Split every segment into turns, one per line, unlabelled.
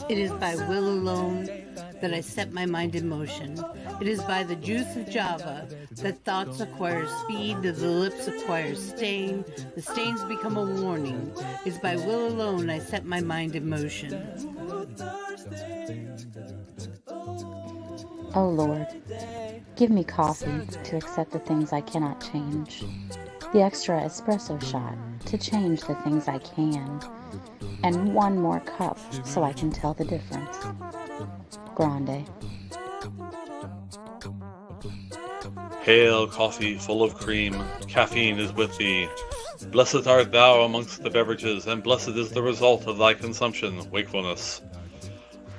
It is by will alone that I set my mind in motion. It is by the juice of Java that thoughts acquire speed, that the lips acquire stain, the stains become a warning. It is by will alone I set my mind in motion.
Oh Lord, give me coffee to accept the things I cannot change, the extra espresso shot to change the things I can, and one more cup so I can tell the difference. Grande.
Hail, coffee full of cream, caffeine is with thee. Blessed art thou amongst the beverages, and blessed is the result of thy consumption, wakefulness.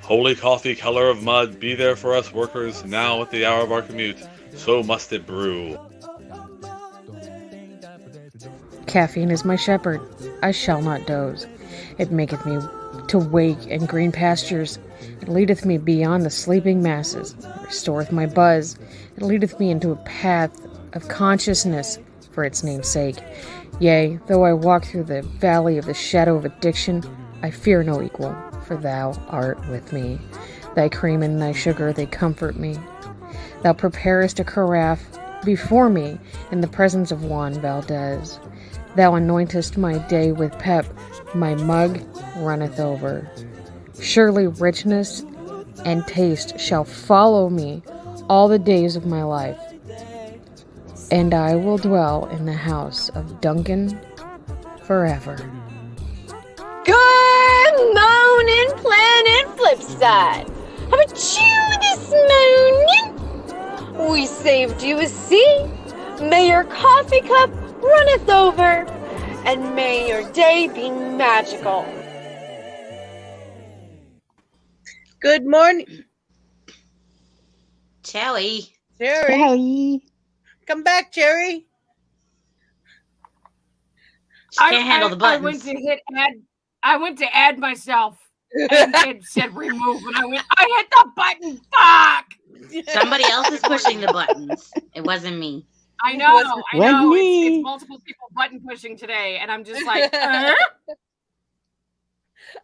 Holy coffee, color of mud, be there for us workers, now at the hour of our commute, so must it brew.
Caffeine is my shepherd, I shall not doze. It maketh me to wake in green pastures. It leadeth me beyond the sleeping masses. It restoreth my buzz. It leadeth me into a path of consciousness for its name's sake. Yea, though I walk through the valley of the shadow of addiction, I fear no equal, for thou art with me. Thy cream and thy sugar, they comfort me. Thou preparest a carafe before me in the presence of Juan Valdez. Thou anointest my day with pep, my mug runneth over. Surely richness and taste shall follow me all the days of my life, and I will dwell in the house of Duncan forever.
Good morning, Planet Flipside. How about you this morning? We saved you a seat. May your coffee cup runneth over, and may your day be magical.
Good morning,
Cherry.
Jerry. Come back, Jerry.
She can't handle the buttons.
I went to hit add. I went to add myself, and it said remove, and I hit the button. Fuck!
Somebody else is pushing the buttons. It wasn't me.
I know. It's multiple people button pushing today, and I'm just like,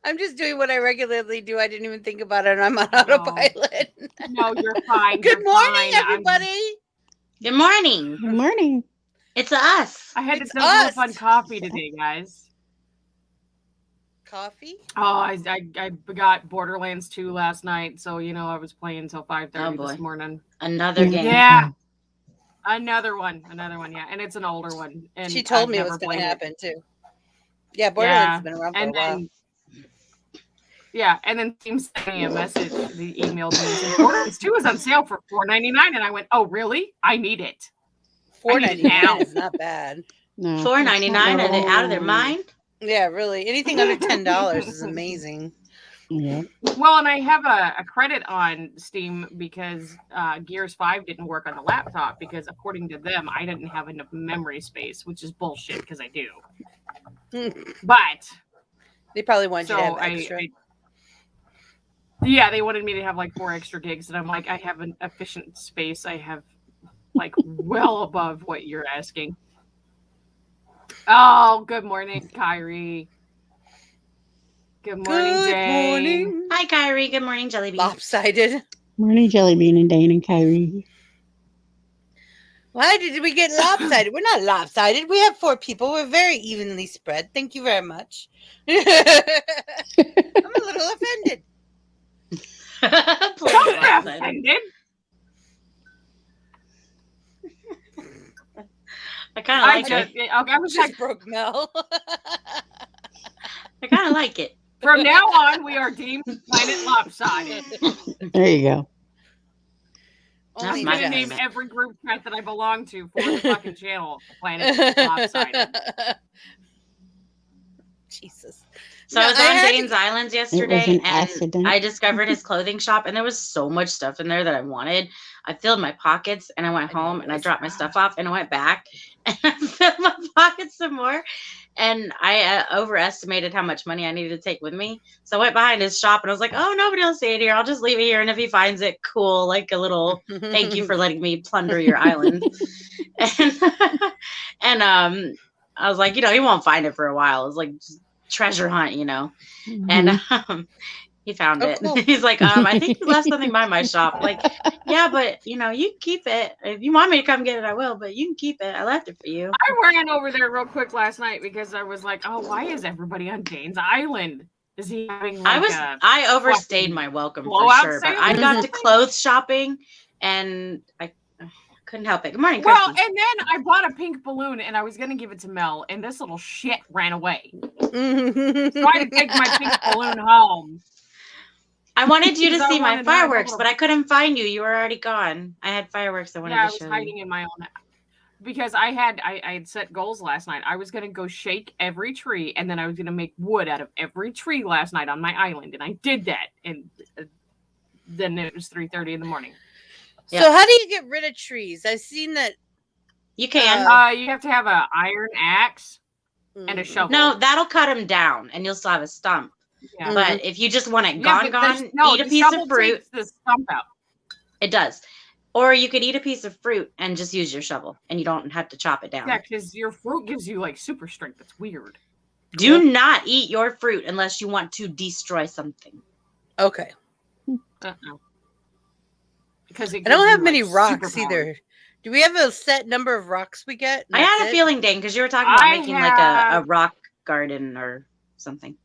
I'm just doing what I regularly do. I didn't even think about it. I'm on autopilot.
No, you're fine.
Good morning, everybody.
Good morning.
Good morning.
It's us.
I had to double up on coffee today, guys.
Coffee?
Oh, I got Borderlands 2 last night, so I was playing until 5:30 this morning.
Another game.
Yeah. Another one, yeah, and it's an older one. And
she told me it was going to happen too. Yeah, Borderlands has been around for a while.
Yeah, and then Team sent me a message. They emailed me and said, Borderlands 2 is on sale for $4.99, and I went, "Oh, really? I need it."
$4.99 is not bad.
No,
$4.99? Are they out of their mind?
Yeah, really. Anything under $10 is amazing.
Yeah.
Well, and I have a credit on Steam because Gears 5 didn't work on the laptop because, according to them, I didn't have enough memory space, which is bullshit because I do. But
they probably wanted you to have extra.
Yeah, they wanted me to have like 4 extra gigs, and I'm like, I have an efficient space. I have like well above what you're asking. Oh, good morning, Kyrie. Good morning, Dane.
Morning.
Hi, Kyrie. Good morning, Jellybean.
Lopsided.
Morning, Jellybean and Dane and Kyrie.
Why did we get lopsided? We're not lopsided. We have 4 people. We're very evenly spread. Thank you very much. I'm a little offended.
Offended.
I kind of like it.
I was like,
broke Mel.
I kind of like it.
From now on, we are deemed Planet Lopsided.
There you go.
I'm going to name every group chat that I belong to for the fucking channel Planet Flipside.
Jesus.
So I was on Dane's Islands yesterday, and
accident.
I discovered his clothing shop, and there was so much stuff in there that I wanted. I filled my pockets, and I went home, and I dropped my stuff off, and I went back, and I filled my pockets some more, and I overestimated how much money I needed to take with me. So I went behind his shop, and I was like, oh, nobody will see it here. I'll just leave it here, and if he finds it, cool, like a little thank you for letting me plunder your island. And I was like, he won't find it for a while. I was like, treasure hunt, you know.
Mhm.
And he found it.
cool.
He's like, I think you left something by my shop. Like, yeah, but you know, you can keep it. If you want me to come get it, I will, but you can keep it. I left it for you.
I ran over there real quick last night because I was like, oh, why is everybody on Dane's Island? Is he having like
I overstayed my welcome for
blowout
sure, but
sale
I
or
got to
something?
clothes shopping and I couldn't help it. Good morning,
Well,
Christy.
and then I bought a pink balloon and I was gonna give it to Mel, and this little shit ran away. So I had to take my pink balloon home.
I wanted you to
Because I
see my
wanted to have a
fireworks,
little-
but I couldn't find you. You were already gone. I had fireworks I wanted
Yeah, I
to
was
show
hiding
you.
in my own. Because I had set goals last night. I was gonna go shake every tree, and then I was gonna make wood out of every tree last night on my island, and I did that. And then it was 3:30 in the morning.
Yeah.
So how do you get rid of trees? I've seen that.
You can.
You have to have an iron axe and a shovel.
No, that'll cut them down, and you'll still have a stump.
Yeah.
But if you just want it
Yeah,
gone,
but
eat a
the
piece
shovel
of fruit.
takes the stump out.
It does. Or you could eat a piece of fruit and just use your shovel, and you don't have to chop it down.
Yeah, because your fruit gives you like super strength. That's weird.
Do not eat your fruit unless you want to destroy something.
Okay.
Because
I don't have many rocks either. Do we have a set number of rocks we get?
I had a feeling, Dane, because you were talking about making like a rock garden or something.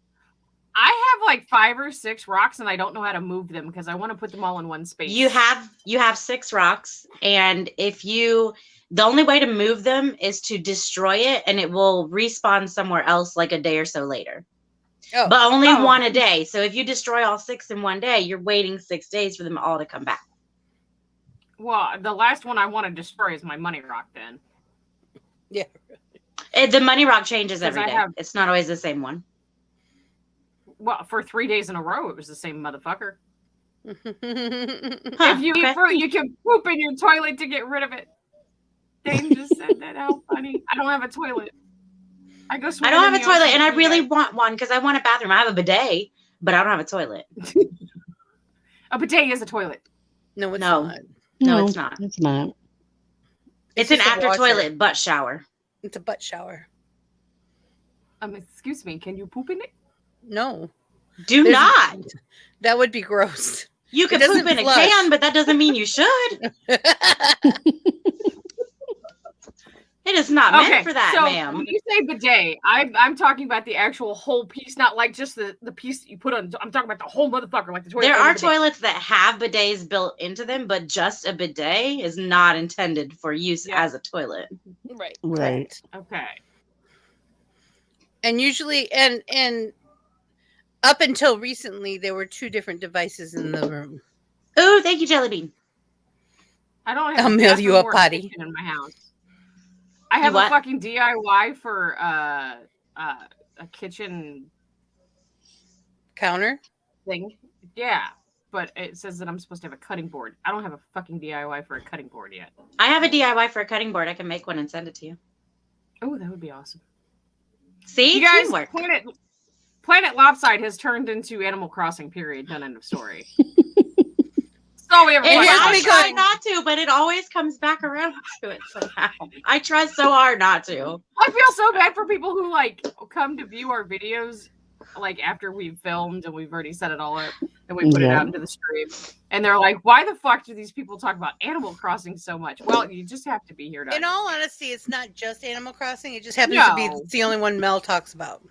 I have like 5 or 6 rocks, and I don't know how to move them because I want to put them all in one space.
You have 6 rocks, and the only way to move them is to destroy it, and it will respawn somewhere else like a day or so later.
Oh.
But only one a day. So if you destroy all 6 in one day, you're waiting 6 days for them all to come back.
Well, the last one I want to destroy is my money rock. Then.
Yeah.
The money rock changes
'Cause
every
I
day.
have-
It's not always the same one.
Well, for 3 days in a row, it was the same motherfucker.
Huh,
If you
okay.
eat fruit, you can poop in your toilet to get rid of it. Dane just said that. How funny! I don't have a toilet. I go.
I don't have
in
a
the
toilet,
ocean
and I
every
really
day.
want one because I want a bathroom. I have a bidet, but I don't have a toilet.
A bidet is a toilet.
No, it's
No.
not.
No, it's not.
It's not.
It's an
just a
after
washer.
toilet butt shower.
It's a butt shower.
Excuse me. Can you poop in it?
No.
Do
There's-
not.
That would be gross.
You can
doesn't
poop in a
flush.
can, but that doesn't mean you should. It is not meant for that,
so
ma'am.
when you say bidet, I'm talking about the actual whole piece, not like just the piece that you put on. I'm talking about the whole motherfucker, like the toilet.
There
over
are
bidet.
toilets that have bidets built into them, but just a bidet is not intended for use as a toilet.
Right.
Right.
Okay.
And usually, and up until recently, there were 2 different devices in the room.
Oh, thank you, Jelly Bean.
I don't have
I'll
a
mail you
bathroom
a
or
potty.
kitchen in my house. I have a
what?
fucking DIY for a kitchen
Counter?
thing. Yeah, but it says that I'm supposed to have a cutting board. I don't have a fucking DIY for a cutting board yet.
I have a DIY for a cutting board. I can make one and send it to you.
Oh, that would be awesome.
See?
You guys,
Teamwork.
Planet Flipside has turned into Animal Crossing, period. Done, end of story. So we have a
And
fucking-
I try not to, but it always comes back around to it somehow. I try so hard not to.
I feel so bad for people who like come to view our videos like after we've filmed and we've already set it all up and we put it out into the stream. And they're like, why the fuck do these people talk about Animal Crossing so much? Well, you just have to be here to
In all honesty, it's not just Animal Crossing. It just happens to be the only one Mel talks about.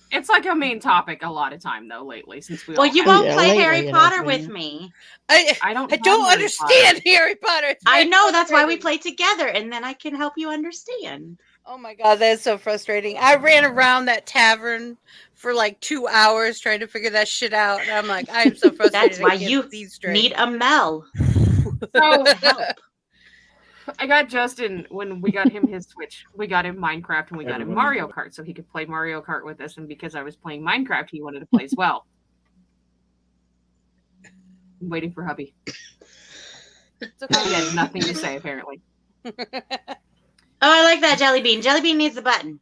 It's like a main topic a lot of time though lately since we
Well,
all
you
have-
won't play Harry Potter with me.
I
don't
understand Harry Potter. It's
I
very
know, that's why we
frustrating.
play together, and then I can help you understand.
Oh my god, that is so frustrating. I ran around that tavern for like 2 hours trying to figure that shit out. And I'm like, I am so frustrated.
That's why
I can't
you
see straight.
need a Mel.
So I got Justin when we got him his Switch. We got him Minecraft and we got him Mario Kart so he could play Mario Kart with us. And because I was playing Minecraft, he wanted to play as well. I'm waiting for hubby.
It's okay.
He had nothing to say apparently.
Oh, I like that, Jelly Bean. Jelly Bean needs the button.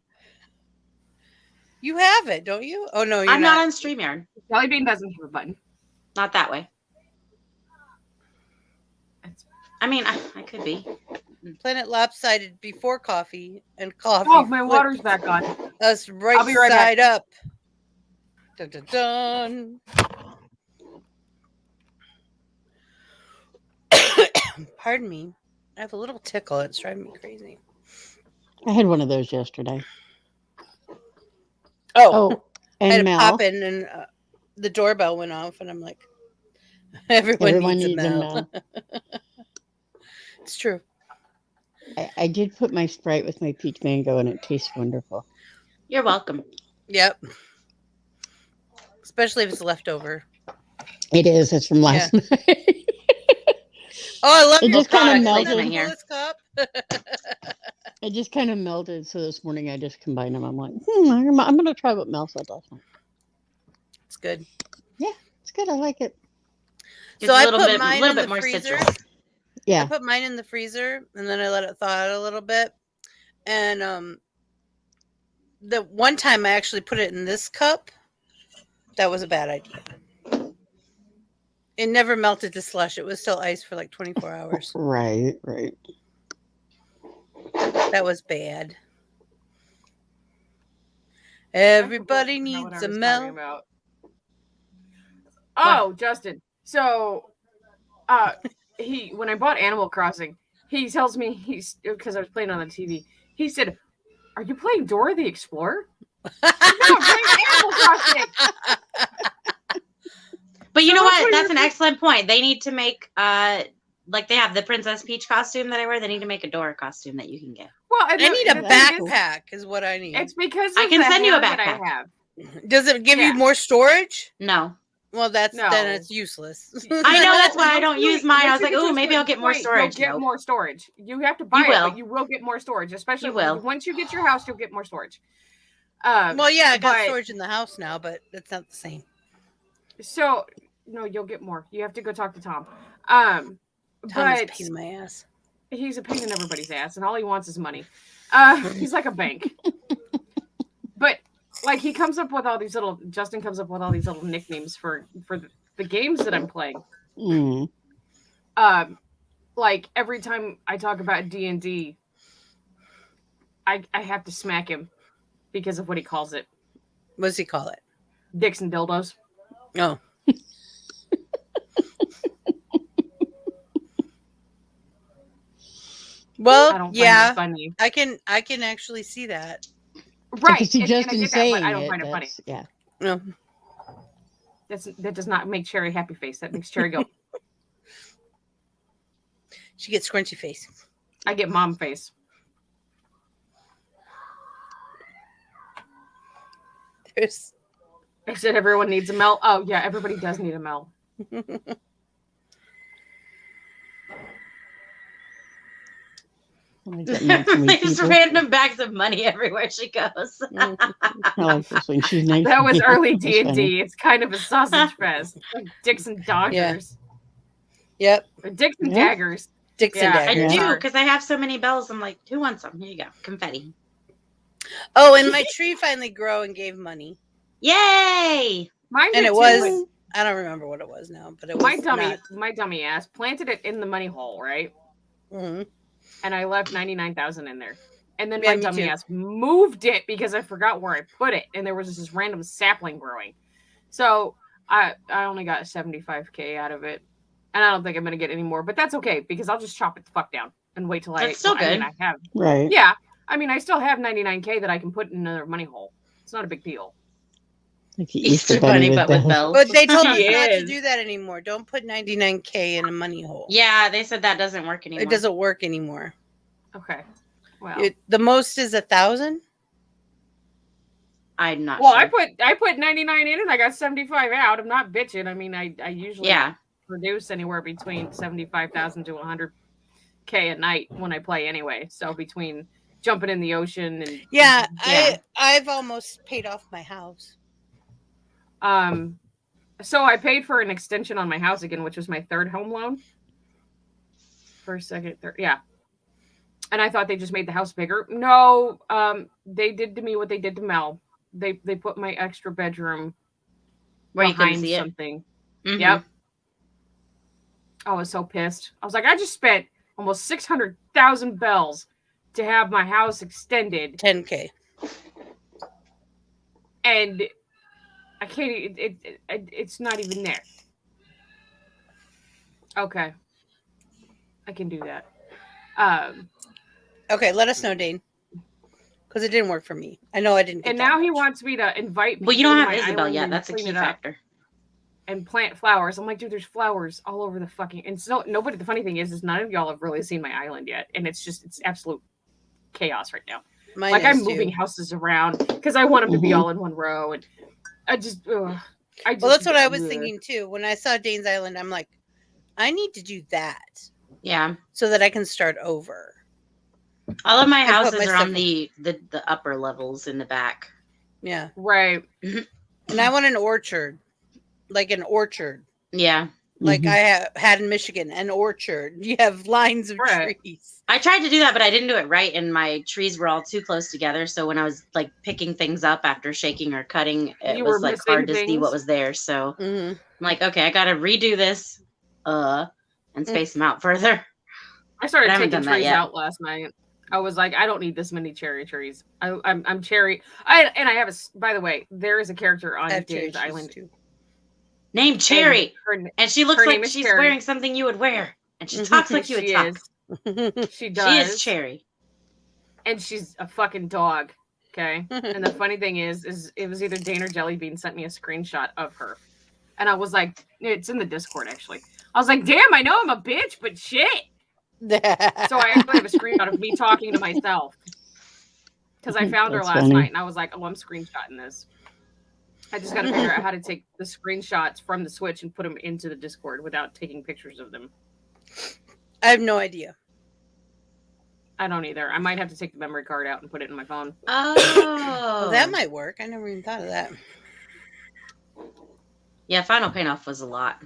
You have it, don't you? Oh no, you're
I'm not on StreamYard.
Jelly Bean doesn't have a button.
Not that way. I mean, I could be.
Planet Lopsided before coffee and coffee.
Oh, my water's back on.
Us right
I'll be right
side up. Dun, dun, dun. Pardon me. I have a little tickle. It's driving me crazy.
I had one of those yesterday.
Oh, I had
and
to
Mel.
pop in and the doorbell went off, and I'm like, everyone needs a Mel. It's true.
I did put my Sprite with my peach mango, and it tastes wonderful.
You're welcome.
Yep. Especially if it's leftover.
It is. It's from last night.
Oh, I love
it.
Your
Just kind of
melted.
melted.
Cup.
It just kind of melted. So this morning I just combined them. I'm like, I'm going to try what Mel said last night.
It's good.
Yeah, it's good. I like it.
So I put mine in the
more
freezer.
citrus.
Yeah.
I put mine in the freezer, and then I let it thaw out a little bit. And the one time I actually put it in this cup, that was a bad idea. It never melted to slush. It was still ice for like 24 hours.
Right.
That was bad. Everybody needs a Mel.
Oh, Justin. So, when I bought Animal Crossing, he tells me because I was playing on the TV. He said, "Are you playing Dora the Explorer?" No, I'm playing Animal Crossing.
But you know what? That's an excellent point. They need to make like they have the Princess Peach costume that I wear. They need to make a Dora costume that you can get.
Well, I need a backpack is what I need.
It's because
I can send you a backpack.
I have.
Does it give you more storage?
No.
Well, then it's useless.
I know, that's why I don't use mine. I was like, oh, maybe I'll get more storage.
You'll get more storage. You have to buy it, but you will get more storage. Especially once you get your house, you'll get more storage.
Well, yeah, I got storage in the house now, but it's not the same.
So, no, you'll get more. You have to go talk to Tom.
Tom is a pain in my ass.
He's a pain in everybody's ass, and all he wants is money. He's like a bank. But like Justin comes up with all these little nicknames for the games that I'm playing.
Mm.
Like every time I talk about D&D, I have to smack him because of what he calls it.
What does he call it?
Dicks and dildos.
Oh. Well, yeah, I can actually see that.
Right.
I see Justin saying
I don't find it funny.
Yeah.
No.
That does not make Cherry happy face. That makes Cherry go.
She gets scrunchy face.
I get mom face. I said everyone needs a Mel. Oh yeah, everybody does need a Mel.
There's random bags of money everywhere she goes.
That was early D&D. It's kind of a sausage fest. Like dicks and daggers.
Yeah. Yep.
Or dicks and daggers.
Dicks and daggers.
I do, because I have so many bells. I'm like, who wants some? Here you go. Confetti.
Oh, and my tree finally grew and gave money.
Yay!
Mine
and it was, I don't remember what it was now, but it was
my dummy ass planted it in the money hole, right?
Mm-hmm.
And I left 99,000 in there. And then my dummy ass moved it because I forgot where I put it. And there was this random sapling growing. So I only got 75K out of it. And I don't think I'm going to get any more. But that's okay because I'll just chop it the fuck down and wait till
that's still good.
I have.
Right.
Yeah. I mean, I still have 99K that I can put in another money hole. It's not a big deal.
Like the
Easter Bunny, but with bells.
But they told us not to do that anymore. Don't put 99K in a money hole.
Yeah, they said that doesn't work anymore.
It doesn't work anymore.
Okay. Well,
the most is 1,000.
I'm not sure.
Well, I put 99 in and I got 75 out. I'm not bitching. I mean, I usually produce anywhere between 75,000 to 100K a night when I play anyway. So between jumping in the ocean and
I've almost paid off my house.
So I paid for an extension on my house again, which was my third home loan. First, second, third, yeah. And I thought they just made the house bigger. No, they did to me what they did to Mel. They put my extra bedroom
where
behind
you can see
something.
Mm-hmm.
Yep. I was so pissed. I was like, I just spent almost 600,000 bells to have my house extended.
10K.
And I can't. It's not even there. Okay, I can do that.
Okay, let us know, Dane. Because it didn't work for me. I know I didn't get
And
that
now he
much.
wants me to invite people
Well, you don't
to
have
my
Isabel
island
yet.
and
That's a
clean
key
it up
factor.
and plant flowers. I'm like, dude, there's flowers all over the fucking. And so nobody. The funny thing is none of y'all have really seen my island yet, and it's absolute chaos right now.
Mine
like
is
I'm moving
too.
houses around because I want them to be all in one row, and I just. Well,
that's what I was thinking too. When I saw Dane's Island, I'm like, I need to do that.
Yeah.
So that I can start over.
All of my
And put
houses
my
are
stuff
on the upper levels in the back.
Yeah.
Right.
And I want an orchard. Like an orchard.
Yeah.
Like I had in Michigan, an orchard. You have lines of trees.
I tried to do that, but I didn't do it right, and my trees were all too close together. So when I was like picking things up after shaking or cutting, it was like hard to see what was there. So I'm like, okay, I got to redo this, and space them out further.
I started taking trees out last night. I was like, I don't need this many cherry trees. I'm cherry. I have a. By the way, there is a character on Dane's Island
too.
Named Cherry, and she looks like she's wearing something you would wear, and she talks like you would talk.
She does.
She is Cherry,
and she's a fucking dog. Okay, and the funny thing is it was either Dane or Jellybean sent me a screenshot of her, and I was like, it's in the Discord actually. I was like, damn, I know I'm a bitch, but shit. So I actually have a screenshot of me talking to myself because I found her last night, and I was like, oh, I'm screenshotting this. I just got to figure out how to take the screenshots from the Switch and put them into the Discord without taking pictures of them.
I have no idea.
I don't either. I might have to take the memory card out and put it in my phone.
Oh,
well, that might work. I never even thought of that.
Yeah, Final Payoff was a lot.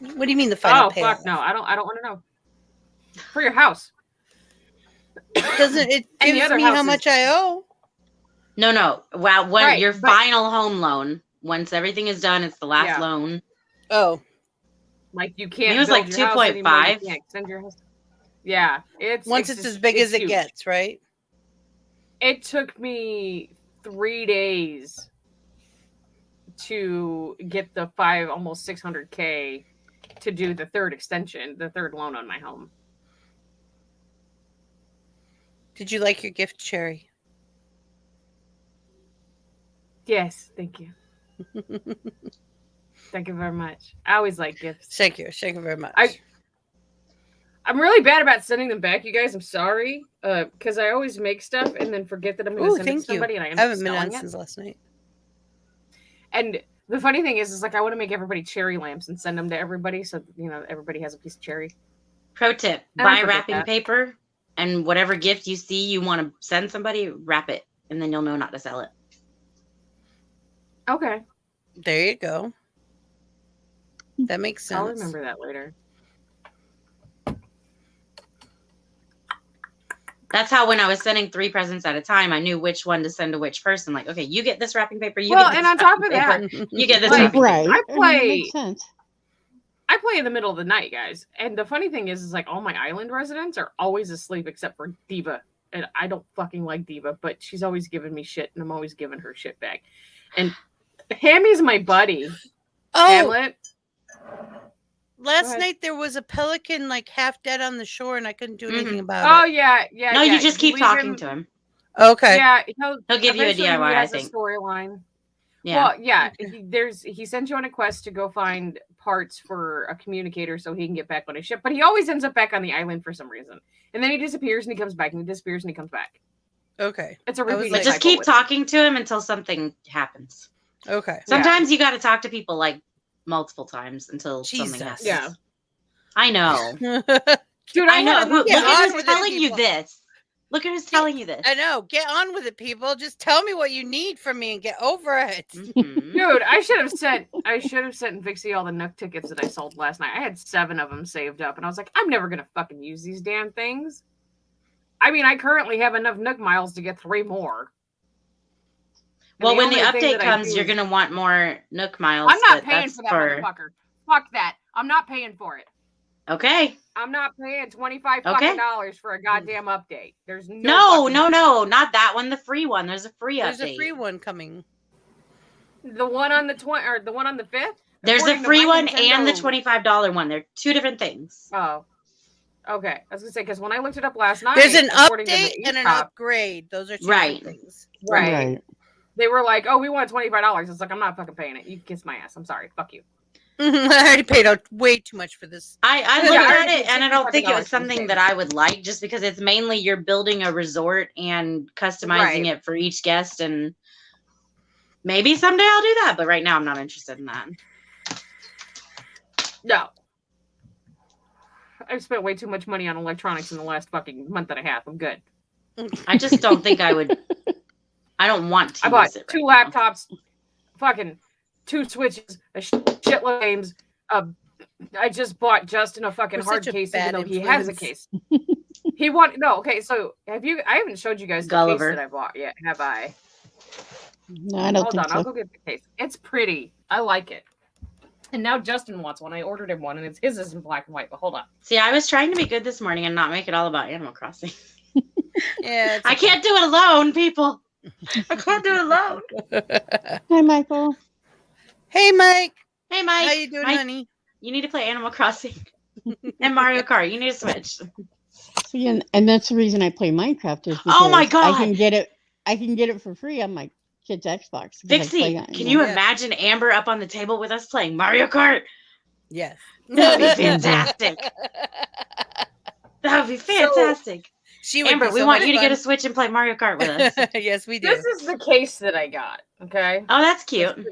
What do you mean the final payoff?
Fuck no! I don't want to know. For your house.
Doesn't it gives me how much I owe?
No. Wow, when your final home loan, once everything is done, it's the last loan.
Oh.
Like you can't.
It was like 2.5.
You can't extend your house. Yeah, it's
as big as it gets, right?
It took me 3 days to get the almost 600K to do the third extension, the third loan on my home.
Did you like your gift, Cherry?
Yes, thank you. Thank you very much. I always like gifts.
Thank you very much.
I'm really bad about sending them back, you guys. I'm sorry, because I always make stuff and then forget that I'm going to send it to somebody, and I
haven't been on since last night.
And the funny thing is like I want to make everybody cherry lamps and send them to everybody, so everybody has a piece of cherry.
Pro tip: buy wrapping paper, and whatever gift you see you want to send somebody, wrap it, and then you'll know not to sell it.
Okay.
There you go. That makes sense.
I'll remember that later.
That's how when I was sending 3 presents at a time, I knew which one to send to which person. Like, okay, you get this wrapping paper. You get this
on top of that,
you get this wrapping paper.
I play in the middle of the night, guys. And the funny thing is like all my island residents are always asleep except for Diva. And I don't fucking like Diva, but she's always giving me shit, and I'm always giving her shit back. And Hammy's my buddy.
Oh,
Hamlet.
Last night there was a pelican like half dead on the shore, and I couldn't do anything about it.
Oh yeah.
No, you just keep talking to him.
Okay.
Yeah,
he'll give you a DIY. I think.
Storyline.
Yeah.
Well, yeah. He sends you on a quest to go find parts for a communicator so he can get back on his ship, but he always ends up back on the island for some reason, and then he disappears and he comes back and he disappears and he comes back.
Okay.
It's a repeating
just keep talking to him until something happens.
Okay.
Sometimes you got to talk to people like multiple times until something happens.
Yeah.
I know.
Dude,
I know. Look at who's telling you this. Look at who's telling you this.
I know. Get on with it, people. Just tell me what you need from me and get over it.
Dude, I should have sent Vixie all the Nook tickets that I sold last night. I had 7 of them saved up, and I was like, I'm never gonna fucking use these damn things. I mean, I currently have enough Nook miles to get 3 more.
Well, when the update comes, you're gonna want more Nook miles.
I'm not paying for that motherfucker. Fuck that. I'm not paying for it.
Okay.
I'm not paying $25 fucking dollars for a goddamn update. There's
no, not that one. The free one. There's a free update.
There's a free one coming.
The one on the 20 or the one on the 5th?
There's a
According to
free
my
one and the
Nintendo-
$25 one. They're two different things.
Oh. Okay. I was gonna say because when I looked it up last night,
There's an
according to the
update and an
eShop,
upgrade. Those are two
Right.
different things.
right. They were like, "Oh, we want $25." It's like I'm not fucking paying it. You can kiss my ass. I'm sorry. Fuck you.
I already paid out way too much for this.
I
Yeah,
looked
I
at it and I don't think it
$65
was something that I would like just because it's mainly you're building a resort and customizing
Right.
it for each guest, and maybe someday I'll do that, but right now I'm not interested in that.
No. I've spent way too much money on electronics in the last fucking month and a half. I'm good.
I just don't think I would. I don't want to.
I bought
use it
2
right now.
laptops, fucking 2 switches, a shitload of games. I just bought Justin a fucking
We're
hard
such a
case,
bad
even though he has a
influence.
case. He wanted no. Okay, so have you? I haven't showed you guys the
Gulliver.
case that I bought yet, have I?
No, I don't
Hold
think
on,
so.
I'll go get the case. It's pretty. I like it. And now Justin wants one. I ordered him one, and his is in black and white. But hold on.
See, I was trying to be good this morning and not make it all about Animal Crossing.
Yeah,
I can't do it alone, people. I can't do it alone.
Hi, Michael.
Hey, Mike.
Hey, Mike.
How you doing,
Mike,
honey?
you need to play Animal Crossing and Mario Kart. You need to switch.
See, and that's the reason I play Minecraft is because
Oh my God.
I can get it for free on my kid's Xbox. because I
Vixie,
play on-
can you
Yeah.
imagine Amber up on the table with us playing Mario Kart?
Yes.
That would be fantastic. That would be fantastic.
She would
Amber,
be
we
so
want
much
you to get a
fun.
Switch and play Mario Kart with us.
Yes, we do.
This is the case that I got. Okay.
Oh, that's cute.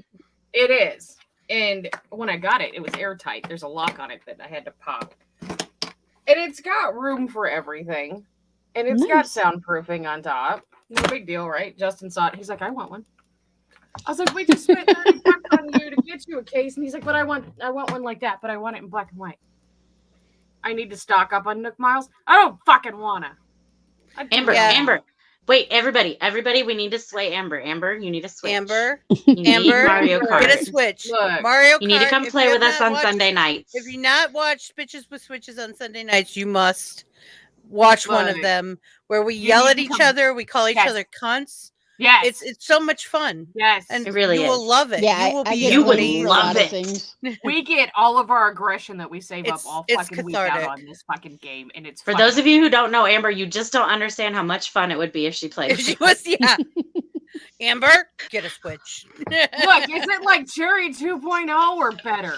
It is. And when I got it, it was airtight. There's a lock on it that I had to pop. And it's got room for everything. And it's got
Nice.
soundproofing on top. No big deal, right? Justin saw it. He's like, I want one. I was like, we just spent $30 on you to get you a case. And he's like, but I want one like that, but I want it in black and white. I need to stock up on Nook Miles. I don't fucking wanna.
Amber,
Yeah.
Amber. Wait, everybody, we need to sway Amber. Amber, you need a Switch.
Amber,
you need
Amber,
Mario Kart.
get a Switch.
Look,
Mario
You need to
Kart,
come
if
play
you
with
have
us
not
on
watched-
Sunday nights.
If you not watched Bitches with Switches on Sunday nights, you must watch one of
Look,
them where we
you
yell
need
at
to
each
come-
other, we call each
Yes.
other cunts.
yes.
It's so much fun.
Yes.
And
It really
you
is.
will love it.
Yeah,
you will
I
be
get
You would
blamed for a
love
lot of
it.
things.
We get all of our aggression that we save up
It's-
all
it's
fucking week out
cathartic.
on this fucking game, and it's
For those of you who don't know Amber, you just don't understand how much fun it would be if she played.
If she was, yeah. Amber, get a Switch.
look, is it like Cherry 2.0 or better?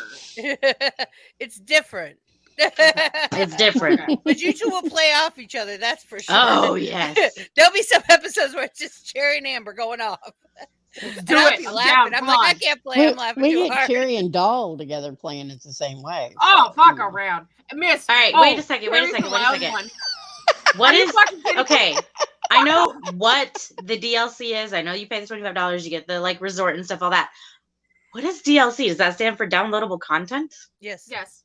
It's different.
It's different.
But you two will play off each other, that's for sure.
Oh, yes.
There'll be some episodes where it's just Cherry and Amber going off.
Do
I'll
it.
be
I'm
laughing.
down.
I'm
Come
like, I
on.
can't play. I'm laughing
We
too
get
hard.
Cherry and Doll together playing it the same way.
Oh,
so,
fuck
you know.
around. Miss.
All right,
oh,
wait a second. Wait a
Cherry's
second.
the
Wait a
loud
second.
one.
What
Are you
is
fucking kidding me?
okay? I know what the DLC is. I know you pay the $25. You get the like resort and stuff, all that. What is DLC? Does that stand for downloadable content?
Yes.
Yes.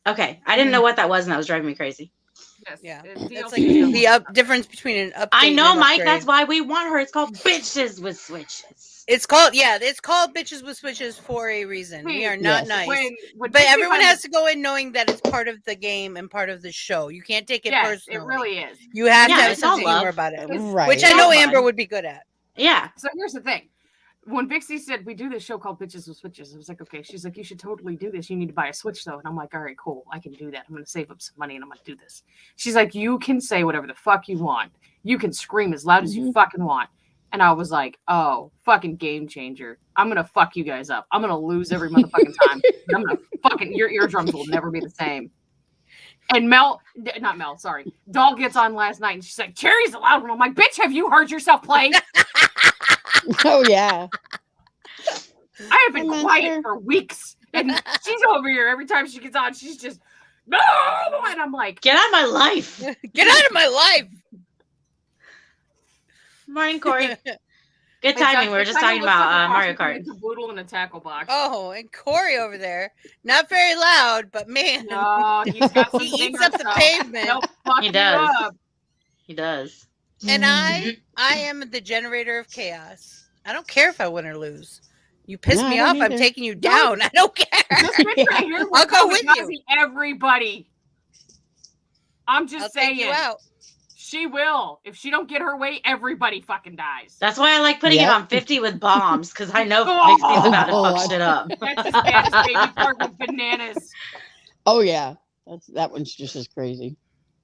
Okay, I didn't know what that was, and that was driving me crazy.
Yes.
Yeah.
It's
That's
DLC.
like the difference between an update.
I
and
know,
an
Mike.
upgrade.
That's why we want her. It's called Bitches with Switches.
It's called Bitches with Switches for a reason. We are not
Yes.
nice.
When
But
Pixie
everyone
finds-
has to go in knowing that it's part of the game and part of the show. You can't take it
Yes,
personally.
it really is.
You have
Yeah,
to have a
it's all
sense of humor
love.
about it.
Right.
Which I
It's
know
all
Amber
fun.
would be good at.
Yeah.
So here's the thing. When Vixie said we do this show called Bitches with Switches, I was like, okay. She's like, you should totally do this. You need to buy a Switch though. And I'm like, all right, cool. I can do that. I'm going to save up some money and I'm going to do this. She's like, you can say whatever the fuck you want. You can scream as loud as you fucking want. And I was like, oh, fucking game changer. I'm going to fuck you guys up. I'm going to lose every motherfucking time. I'm going to fucking, your eardrums will never be the same. And Doll gets on last night and she's like, Cherry's the loud one. I'm like, bitch, have you heard yourself play?
Oh yeah.
I have been
Hi,
quiet
Monster.
for weeks. And she's over here. Every time she gets on, she's just, no. And I'm like,
Get out of my life.
Get out of my life.
Morning, Corey. Good
It
timing.
does-
We were
it
just
kinda
talking
looks like
about
a
Mario
possum
Kart.
with a boodle in a tackle box.
Oh, and Corey over there. Not very loud, but man.
No, he's got some
He eats
fingers,
up the
so
pavement.
he'll fuck
He
you
does.
up.
He does.
And I am the generator of chaos. I don't care if I win or lose. You piss
No, I
me
don't
off, I'm
either.
taking you down. I don't care.
This bitch right here will
I'll go with you.
kamikaze everybody. I'm just
I'll
saying.
take you out.
She will. If she don't get her way, everybody fucking dies.
That's why I like putting it on 50 with bombs, because I know Vixie's about to fuck shit up.
That's the saddest baby part with bananas.
Oh yeah, that one's just as crazy.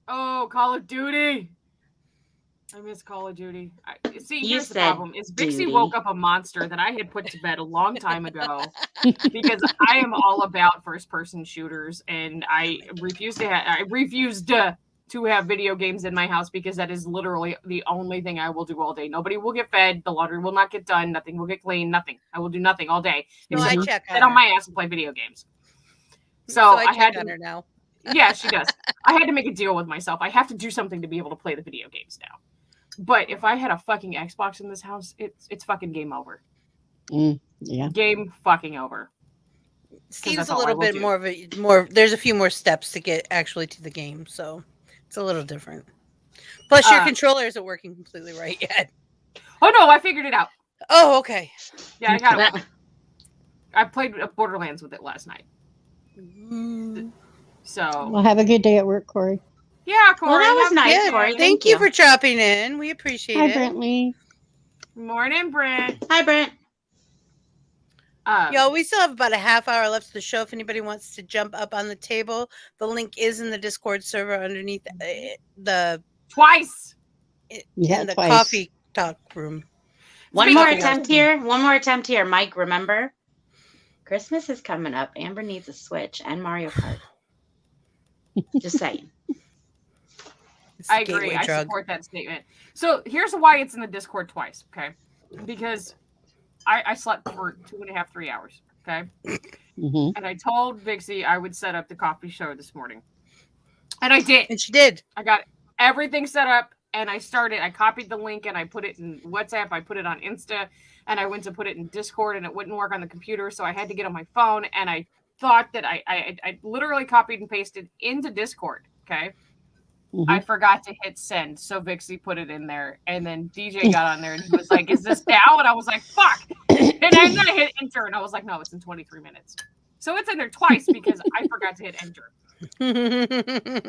Oh, Call of Duty. I miss Call of Duty. See,
You
here's the
said
problem: is Vixie
duty.
woke up a monster that I had put to bed a long time ago because I am all about first-person shooters, and I refused to have video games in my house because that is literally the only thing I will do all day. Nobody will get fed. The laundry will not get done. Nothing will get cleaned. Nothing. I will do nothing all day.
No, I check
sit on my ass and play video games. So
I
had
check
to,
on her now.
Yeah, she does. I had to make a deal with myself. I have to do something to be able to play the video games now. But if I had a fucking Xbox in this house, it's fucking game over.
Yeah.
Game fucking over.
Steve's a little bit more. There's a few more steps to get actually to the game, so it's a little different. Plus, your controller isn't working completely right yet.
Oh no, I figured it out.
Oh, okay.
Yeah, I got it. I played Borderlands with it last night. So.
Well, have a good day at work, Corey.
Yeah, Corey.
Well, that was nice, Corey.
Thank you for dropping in. We appreciate it.
Hi, Brentley.
Morning, Brent.
Hi, Brent.
Yo, we still have about a half hour left of the show. If anybody wants to jump up on the table, the link is in the Discord server underneath the
twice.
In the coffee talk room.
One more attempt here, Mike. Remember, Christmas is coming up. Amber needs a Switch and Mario Kart. Just saying.
I agree. I support that statement. So here's why it's in the Discord twice, okay? Because I slept for 2.5, 3 hours, okay? And I told Vixie I would set up the coffee show this morning. And I did.
And she did.
I got everything set up and I copied the link and I put it in WhatsApp. I put it on Insta and I went to put it in Discord and it wouldn't work on the computer. So I had to get on my phone and I thought that I literally copied and pasted into Discord, okay? I forgot to hit send, so Vixie put it in there, and then DJ got on there and he was like, "Is this now?" And I was like, "Fuck!" And then I hit enter, and I was like, "No, it's in 23 minutes." So it's in there twice because I forgot to hit enter.
It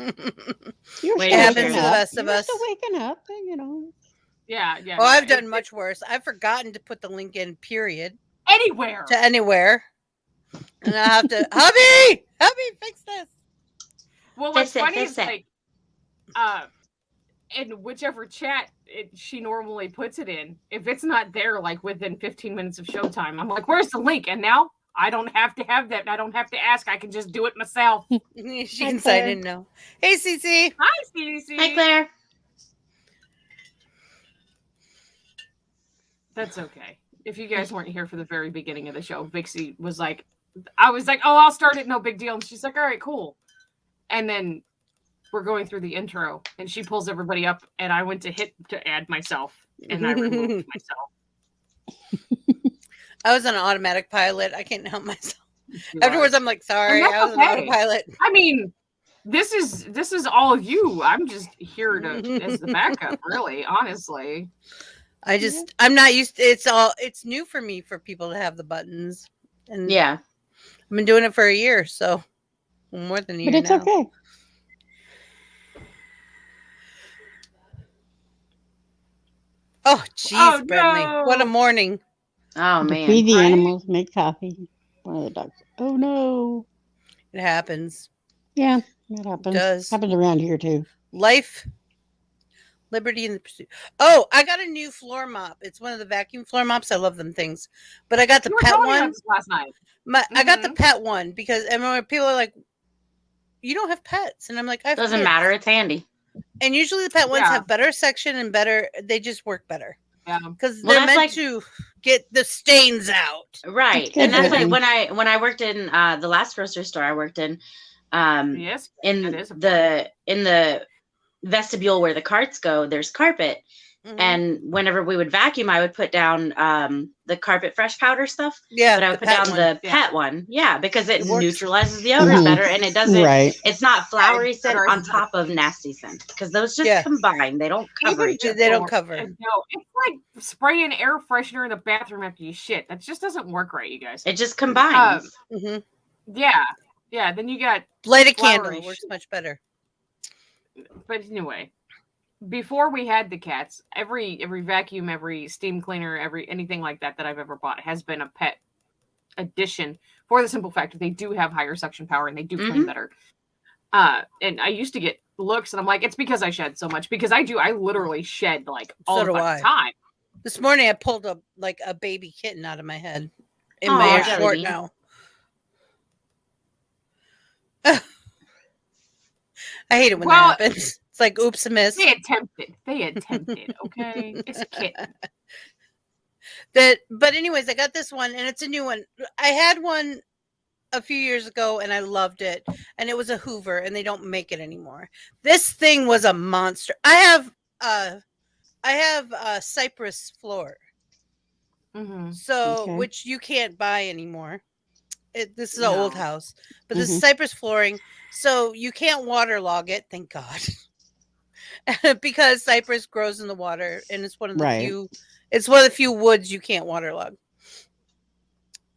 happens to the best of us.
Still waking up, you know.
Yeah.
Oh, I've done much worse. I've forgotten to put the link in. Period.
Anywhere.
To anywhere. And I have to, hubby, fix this.
Well, what's funny is like, in whichever chat she normally puts it in, if it's not there like within 15 minutes of showtime, I'm like, "Where's the link?" And now I don't have to have that. I don't have to ask. I can just do it myself.
She can sign in now. Hey, Cece.
Hi, Cece.
Hi, Claire.
That's okay. If you guys weren't here for the very beginning of the show, Vixie was like, I was like, "Oh, I'll start it. No big deal." And she's like, "All right, cool." And then we're going through the intro and she pulls everybody up and I went to hit to add myself and I removed myself.
I was on an automatic pilot. I can't help myself. Afterwards, I'm like, sorry, I was on autopilot.
I mean, this is all you. I'm just here as the backup, really, honestly.
I'm not used to it's new for me for people to have the buttons. And
yeah.
I've been doing it for a year, so more than a year.
But it's
now.
okay.
Oh, jeez, Bradley.
No.
What a morning.
Oh, man.
Feed the animals, make coffee. One of the dogs. Oh, no.
It happens.
Yeah, it happens.
It does.
Happens around here, too.
Life, liberty, and the pursuit. Oh, I got a new floor mop. It's one of the vacuum floor mops. I love them things. But I got the pet one.
Last night.
I got the pet one because people are like, "You don't have pets," and I'm like, "I
Doesn't matter. It's handy."
And usually the pet ones have better section and they just work better.
Yeah,
because they're meant to get the stains out.
Right, and that's like when I worked in the last grocery store I worked in, in the vestibule where the carts go, there's carpet. Mm-hmm. And whenever we would vacuum, I would put down the carpet fresh powder stuff.
Yeah.
But I would put down the pet one. Yeah, because it neutralizes the odor better and it doesn't it's not flowery scent on top of nasty scent. Because those just combine. They don't cover each other.
They don't cover.
No, it's like spraying air freshener in the bathroom after you shit. That just doesn't work right, you guys.
It just combines.
Yeah. Then you got
light a candle works much better.
But anyway. before we had the cats, every vacuum, every steam cleaner, anything like that I've ever bought has been a pet addition for the simple fact that they do have higher suction power and they do clean better. And I used to get looks and I'm like, it's because I shed so much, because I literally shed like all the time.
This morning I pulled a baby kitten out of my head in
Aw,
my hair
Jelly
short
Bean.
now. I hate it when that happens. It's like, oops, a miss.
They attempted, okay? It's a kitten.
But anyways, I got this one and it's a new one. I had one a few years ago and I loved it, and it was a Hoover, and they don't make it anymore. This thing was a monster. I have a cypress floor, so which you can't buy anymore. This is an old house, but this is cypress flooring, so you can't waterlog it. Thank God, because cypress grows in the water, and it's one of the few. It's one of the few woods you can't waterlog.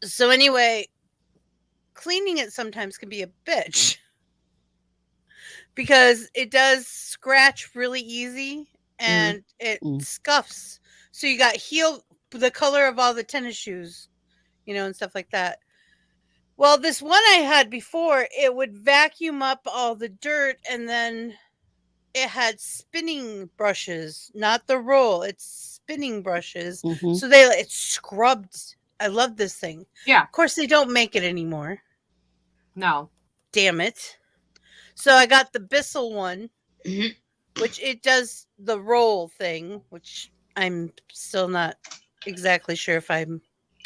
So anyway, cleaning it sometimes can be a bitch because it does scratch really easy and it scuffs. So you got the color of all the tennis shoes, and stuff like that. Well, this one I had before, it would vacuum up all the dirt, and then it had spinning brushes, not the roll. It's spinning brushes. So it's scrubbed. I love this thing.
Yeah.
Of course, they don't make it anymore.
No.
Damn it. So I got the Bissell one, which it does the roll thing, which I'm still not exactly sure if I'm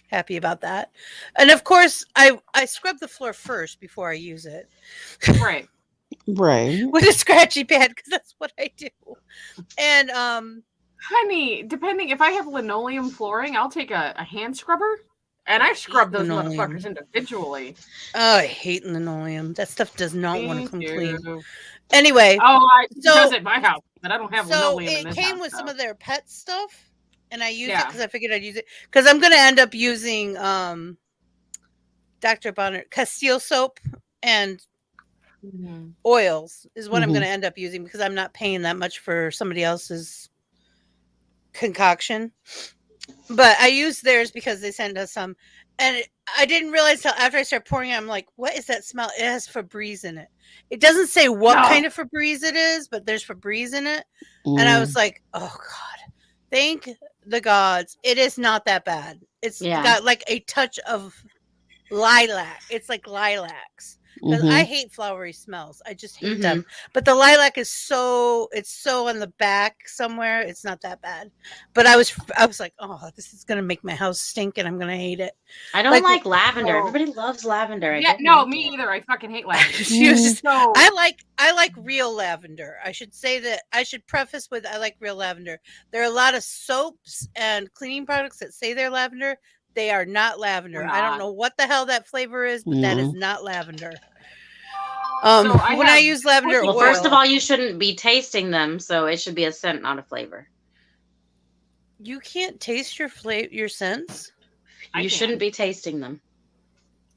happy about that. And of course, I scrub the floor first before I use it.
Right.
With a scratchy pad, because that's what I do. And
honey, depending, if I have linoleum flooring, I'll take a hand scrubber and I scrub those motherfuckers individually.
Oh, I hate linoleum. That stuff does not want to come clean. Anyway,
it does at my house, but I don't have linoleum in this
it came
house,
with
so.
some of their pet stuff, and I used it because I figured I'd use it because I'm going to end up using Dr. Bonner Castile soap and oils is what I'm going to end up using, because I'm not paying that much for somebody else's concoction. But I used theirs because they sent us some, and I didn't realize till after I started pouring it, I'm like, what is that smell? It has Febreze in it. It doesn't say what kind of Febreze it is, but there's Febreze in it. And I was like, oh God, thank the gods. It is not that bad. It's got like a touch of lilac. It's like lilacs. Because I hate flowery smells. I just hate them. But the lilac is so on the back somewhere. It's not that bad. But I was like, oh, this is gonna make my house stink, and I'm gonna hate it.
I don't like lavender. Everybody loves lavender.
Me either. I fucking hate lavender.
I like real lavender. I should say that. I should preface with I like real lavender. There are a lot of soaps and cleaning products that say they're lavender. They are not lavender. I don't know what the hell that flavor is, but that is not lavender. When I use lavender oil,
first of all, you shouldn't be tasting them, so it should be a scent, not a flavor.
You can't taste your scents.
You shouldn't be tasting them.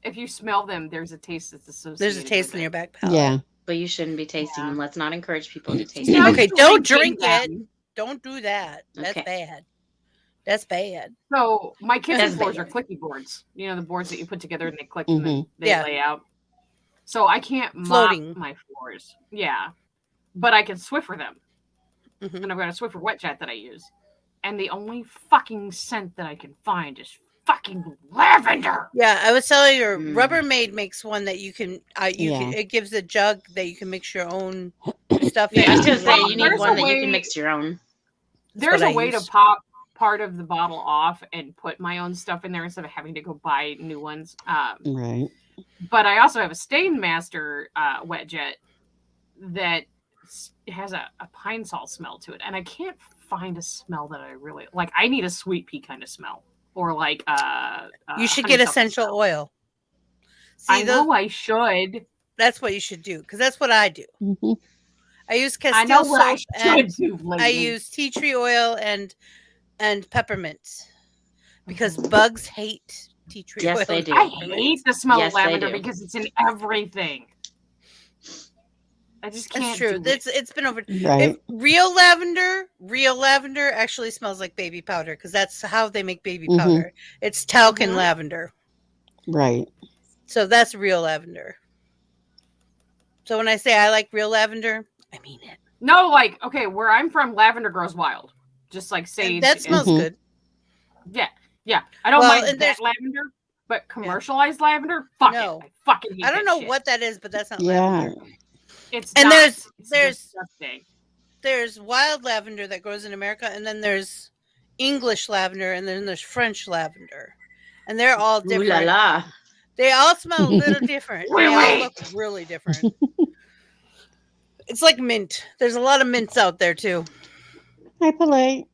If you smell them, there's a taste that's associated.
There's a taste in your back palate.
Yeah,
but you shouldn't be tasting them. Let's not encourage people to taste
them. Okay, don't drink
them.
it. Don't do that. That's bad. That's bad.
So my kitchen boards are clicky boards. You know, the boards that you put together and they click and then they lay out. So I can't mop my floors. Yeah. But I can Swiffer them. And I've got a Swiffer wet jet that I use. And the only fucking scent that I can find is fucking lavender.
Yeah, I was telling you, Rubbermaid makes one that you can, it gives a jug that you can mix your own stuff in.
I was going to say, you need one that you can mix your own.
There's a way to pop part of the bottle off and put my own stuff in there instead of having to go buy new ones.
Right.
But I also have a Stain Master wet jet that has a pine sol smell to it, and I can't find a smell that I really like. I need a sweet pea kind of smell, or like
you should get essential oil. See,
I know I should.
That's what you should do, because that's what I do. I use Castile
I know what I
soap,
should do lately.
I use tea tree oil and peppermint, because bugs hate tea tree oil.
Yes, they do.
I hate the smell of lavender because it's in everything. I just can't.
It's true.
do it.
It's been over.
Right.
If real lavender actually smells like baby powder because that's how they make baby
Mhm.
powder. It's talc and
Mhm.
lavender.
Right.
So that's real lavender. So when I say I like real lavender, I mean it.
No, like, okay, where I'm from, lavender grows wild. Just like
And
sage.
that smells
Mhm.
good.
Yeah. I don't
Well,
mind
and
that
there's-
lavender, but commercialized lavender, fuck
No.
it. I fucking hate
I don't
that
know
shit.
what that is, but that's not
Yeah.
lavender.
It's
And
not.
there's-
It's
there's-
disgusting.
There's wild lavender that grows in America, and then there's English lavender, and then there's French lavender. And they're all
Ooh la
different.
la.
They all smell a little different.
Wait,
They all
wait.
look really different. It's like mint. There's a lot of mints out there too.
Hi, Polite.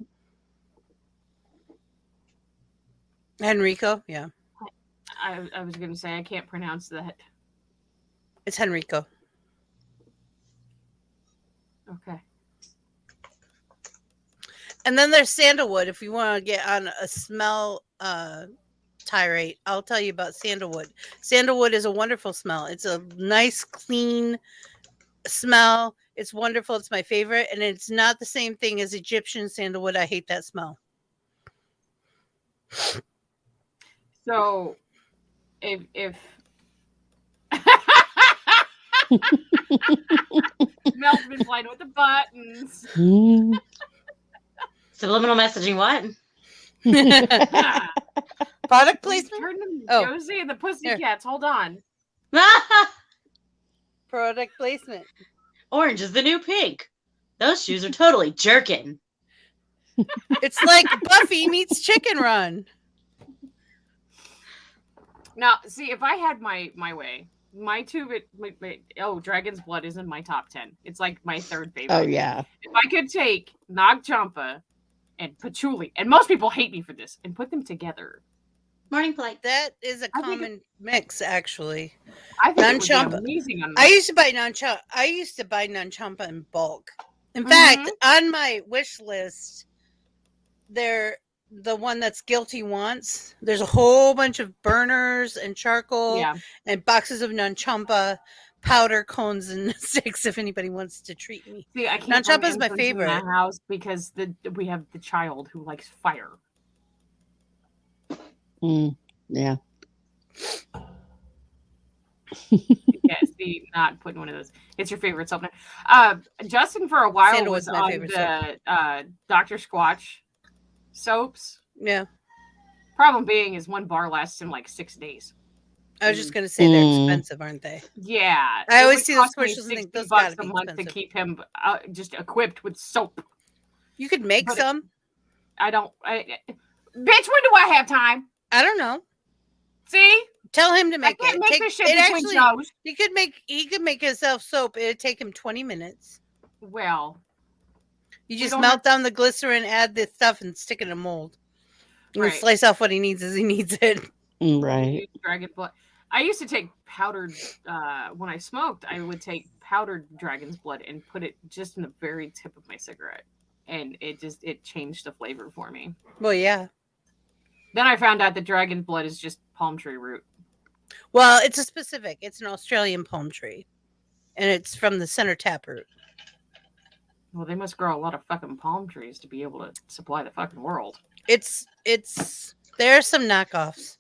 Henrico, yeah.
I was going to say, I can't pronounce that.
It's Henrico.
Okay.
And then there's sandalwood. If you want to get on a smell tirade, I'll tell you about sandalwood. Sandalwood is a wonderful smell. It's a nice, clean smell. It's wonderful. It's my favorite. And it's not the same thing as Egyptian sandalwood. I hate that smell.
So, if Mel's been playing with the buttons.
Mm.
Subliminal messaging, what?
Product
Please
placement?
turn them
Oh.
Josie and the Pussycats. Hold on.
Product placement.
Orange is the new pink. Those shoes are totally jerkin.
It's like Buffy meets Chicken Run.
Now, see, if I had my way, my Dragon's Blood is in my top 10. It's like my third favorite.
Oh, yeah.
If I could take Nag Champa and Patchouli, and most people hate me for this, and put them together,
Morning polite.
That is a
I think
common mix, actually.
I think it would be
Non-Champa.
amazing on
I
my
used to buy non-champa in bulk. In
Mhm.
fact, on my wish list, the one that's Guilty Wants, there's a whole bunch of burners and charcoal
Yeah.
and boxes of non-champa powder cones and sticks if anybody wants to treat me.
See, I can't
Non-Champa
bring
is my
incense in
favorite.
my house because we have the child who likes fire.
Mm. Yeah.
Yeah, see, not putting one of those. It's your favorite soap. Justin for a while
Sandalwood's
was
my
on
favorite
the Dr. Squatch soaps.
Yeah.
Problem being is one bar lasts him like 6 days.
I was just going to say they're
Mm.
expensive, aren't they?
Yeah,
I
it
always
would
see those
cost me
commercials and think
60
those
bucks
gotta
a
be
month to
expensive.
keep him just equipped with soap.
You could make
But
some.
Bitch, when do I have time?
I don't know.
See,
Tell him to
I
make
can't
it.
make
Take-
this shit
it
between
actually,
shows.
he could make himself soap. It'd take him 20 minutes.
Well,
You
We
just
don't
melt down the glycerin, add the stuff, and stick it in a mold. And then
Right.
slice off what he needs as he needs it.
Mm, right.
Dragon blood. I used to take powdered when I smoked. I would take powdered dragon's blood and put it just in the very tip of my cigarette, and it changed the flavor for me.
Well, yeah.
Then I found out that dragon blood is just palm tree root.
Well, it's a specific. It's an Australian palm tree, and it's from the center taproot.
Well, they must grow a lot of fucking palm trees to be able to supply the fucking world.
It's there are some knockoffs,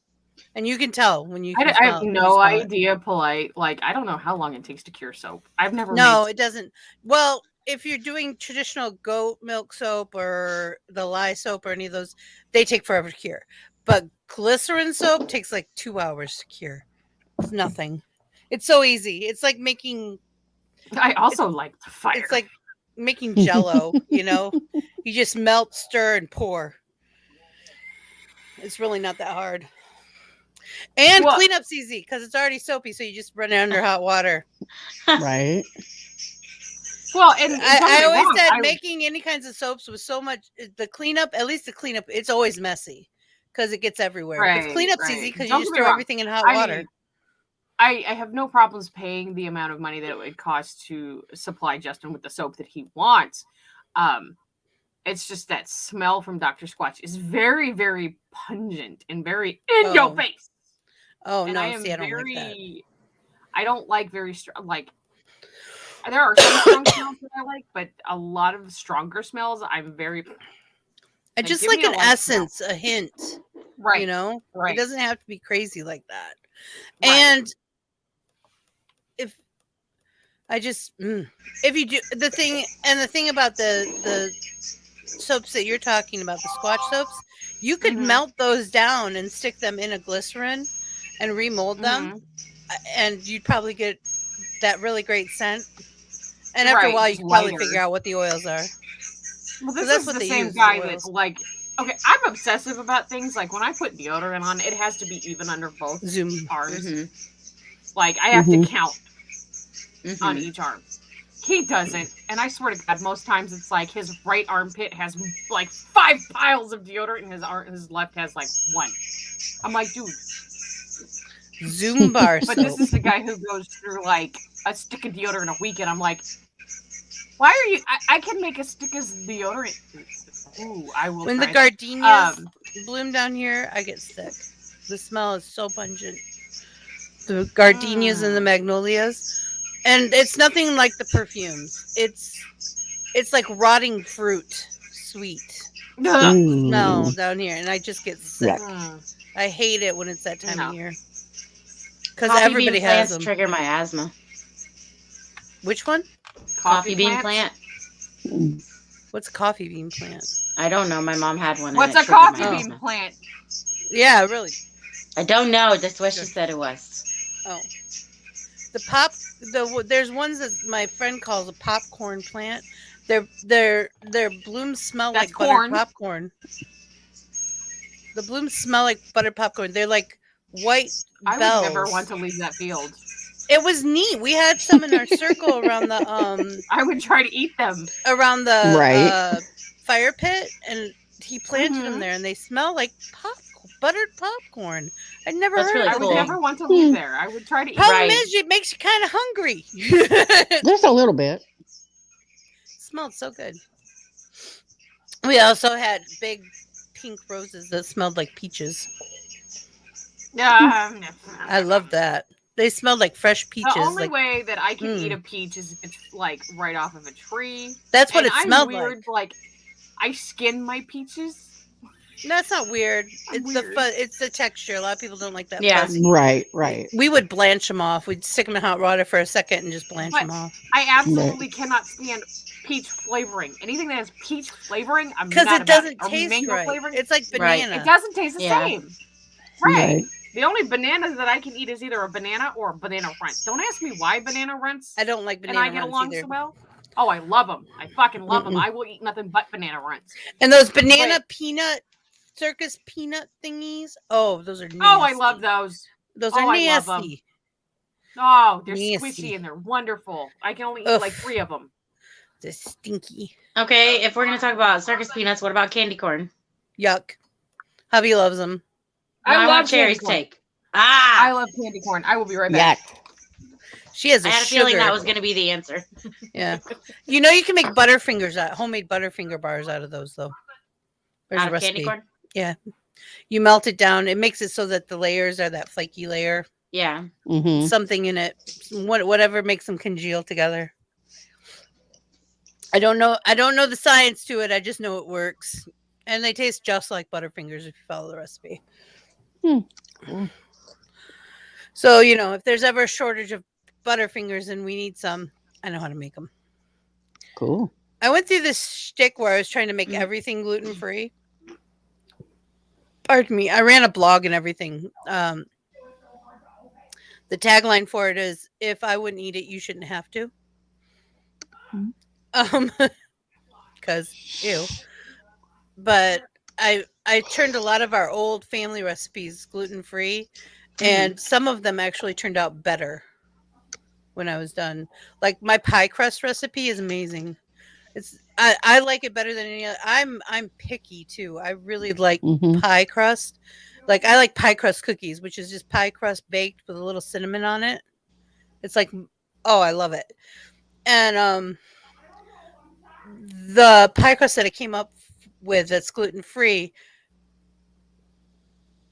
and you can tell when you. Can
I
smell
have
it, when you
no
smell it.
idea, polite. Like, I don't know how long it takes to cure soap. I've never
No,
made
it doesn't. Well, if you're doing traditional goat milk soap or the lye soap or any of those, they take forever to cure. But glycerin soap takes like 2 hours to cure. It's nothing. It's so easy. It's like making.
I also like the fire.
It's like making Jello. You know, you just melt, stir, and pour. It's really not that hard. And
Well-
cleanup's easy because it's already soapy, so you just run it under hot water.
Right.
well, and don't
I
get me
always
wrong,
said
I-
making any kinds of soaps was so much the cleanup, at least the cleanup, it's always messy because it gets everywhere.
Right,
But cleanup's
right.
easy because
Don't
you just
get me
throw
wrong.
everything in hot
I
water.
mean, I have no problems paying the amount of money that it would cost to supply Justin with the soap that he wants. It's just that smell from Dr. Squatch is very, very pungent and very in your
Oh,
face.
Oh
And
no,
I am
see, I don't
very,
like that.
I don't like very like There are some strong smells that I like, but a lot of stronger smells I'm very.
I just
give
like
me a
an
light smell.
essence, a hint.
Right.
You know,
Right.
it doesn't have to be crazy like that.
Right.
And if I just if you do the thing about the soaps that you're talking about, the Squatch soaps, you could melt those down and stick them in a glycerin and remold them, and you'd probably get that really great scent. And after a while, you can probably figure out what the oils are.
Well, this is the same guy that, like, okay, I'm obsessive about things. Like, when I put deodorant on, it has to be even under both arms. Like, I have to count on each arm. He doesn't. And I swear to God, most times it's like his right armpit has, like, 5 piles of deodorant, and his left has, like, 1. I'm like, dude.
Zoom bar
But
soap.
this is the guy who goes through, like, a stick of deodorant a week, and I'm like, why are you? I can make a stick of deodorant. Ooh, I will.
When the gardenias bloom down here, I get sick. The smell is so pungent. The gardenias and the magnolias, and it's nothing like the perfumes. It's like rotting fruit, sweet smell down here, and I just get sick. I hate it when it's that time of year because everybody has them.
Trigger my asthma.
Which one?
Coffee bean plant.
What's a coffee bean plant?
I don't know. My mom had one.
What's a coffee bean plant?
Yeah, really.
I don't know. That's what she said it was.
Oh, there's ones that my friend calls a popcorn plant. Their blooms smell like buttered popcorn. The blooms smell like buttered popcorn. They're like white bells.
I would never want to leave that field.
It was neat. We had some in our circle around the
I would try to eat them
around the fire pit, and he planted them there, and they smell like buttered popcorn. I never heard.
Really
I would never want to leave there. I would try to eat.
Problem is, it makes you kind of hungry.
Just a little bit.
It smelled so good. We also had big pink roses that smelled like peaches.
Yeah,
I love that. They smelled like fresh peaches.
The only way that I can eat a peach is if it's like right off of a tree.
That's what it smelled
like. I skin my peaches.
That's not weird. It's the texture. A lot of people don't like that.
Yeah,
fuzzy.
Right.
We would blanch them off. We'd stick them in hot water for a second and just blanch them off.
I absolutely cannot stand peach flavoring. Anything that has peach flavoring, I'm
because
not
it doesn't
about it.
taste
mango
right.
flavoring.
It's like banana.
It doesn't taste the same.
Right.
The only bananas that I can eat is either a banana or a banana runt. Don't ask me why banana runts.
I don't like banana
runts. And I get along
either.
so well. Oh, I love them. I fucking love them. I will eat nothing but banana runts.
And those banana peanut circus peanut thingies. Oh, those are nasty.
Oh, I love those.
Those are nasty.
Oh, they're squishy and they're wonderful. I can only eat like 3 of them.
They're stinky.
Okay, if we're going to talk about circus peanuts, what about candy corn?
Yuck. Hubby loves them.
I love
Cherry's take.
I love candy corn. I will be right back.
She has
I had a feeling that was going to be the answer.
Yeah. You know you can make homemade Butterfinger bars out of those, though. There's a recipe. Candy corn? Yeah. You melt it down. It makes it so that the layers are that flaky layer.
Yeah.
Mm-hmm.
Something in it. Whatever makes them congeal together. I don't know the science to it. I just know it works. And they taste just like Butterfingers if you follow the recipe. So, if there's ever a shortage of Butterfingers and we need some, I know how to make them.
Cool.
I went through this shtick where I was trying to make everything gluten-free. Pardon me. I ran a blog and everything. The tagline for it is, if I wouldn't eat it, you shouldn't have to. Because, ew. But I turned a lot of our old family recipes gluten-free, and some of them actually turned out better when I was done. Like my pie crust recipe is amazing. I like it better than any other. I'm picky too. I really like pie crust. Like I like pie crust cookies, which is just pie crust baked with a little cinnamon on it. It's like, oh, I love it. And the pie crust that I came up with that's gluten-free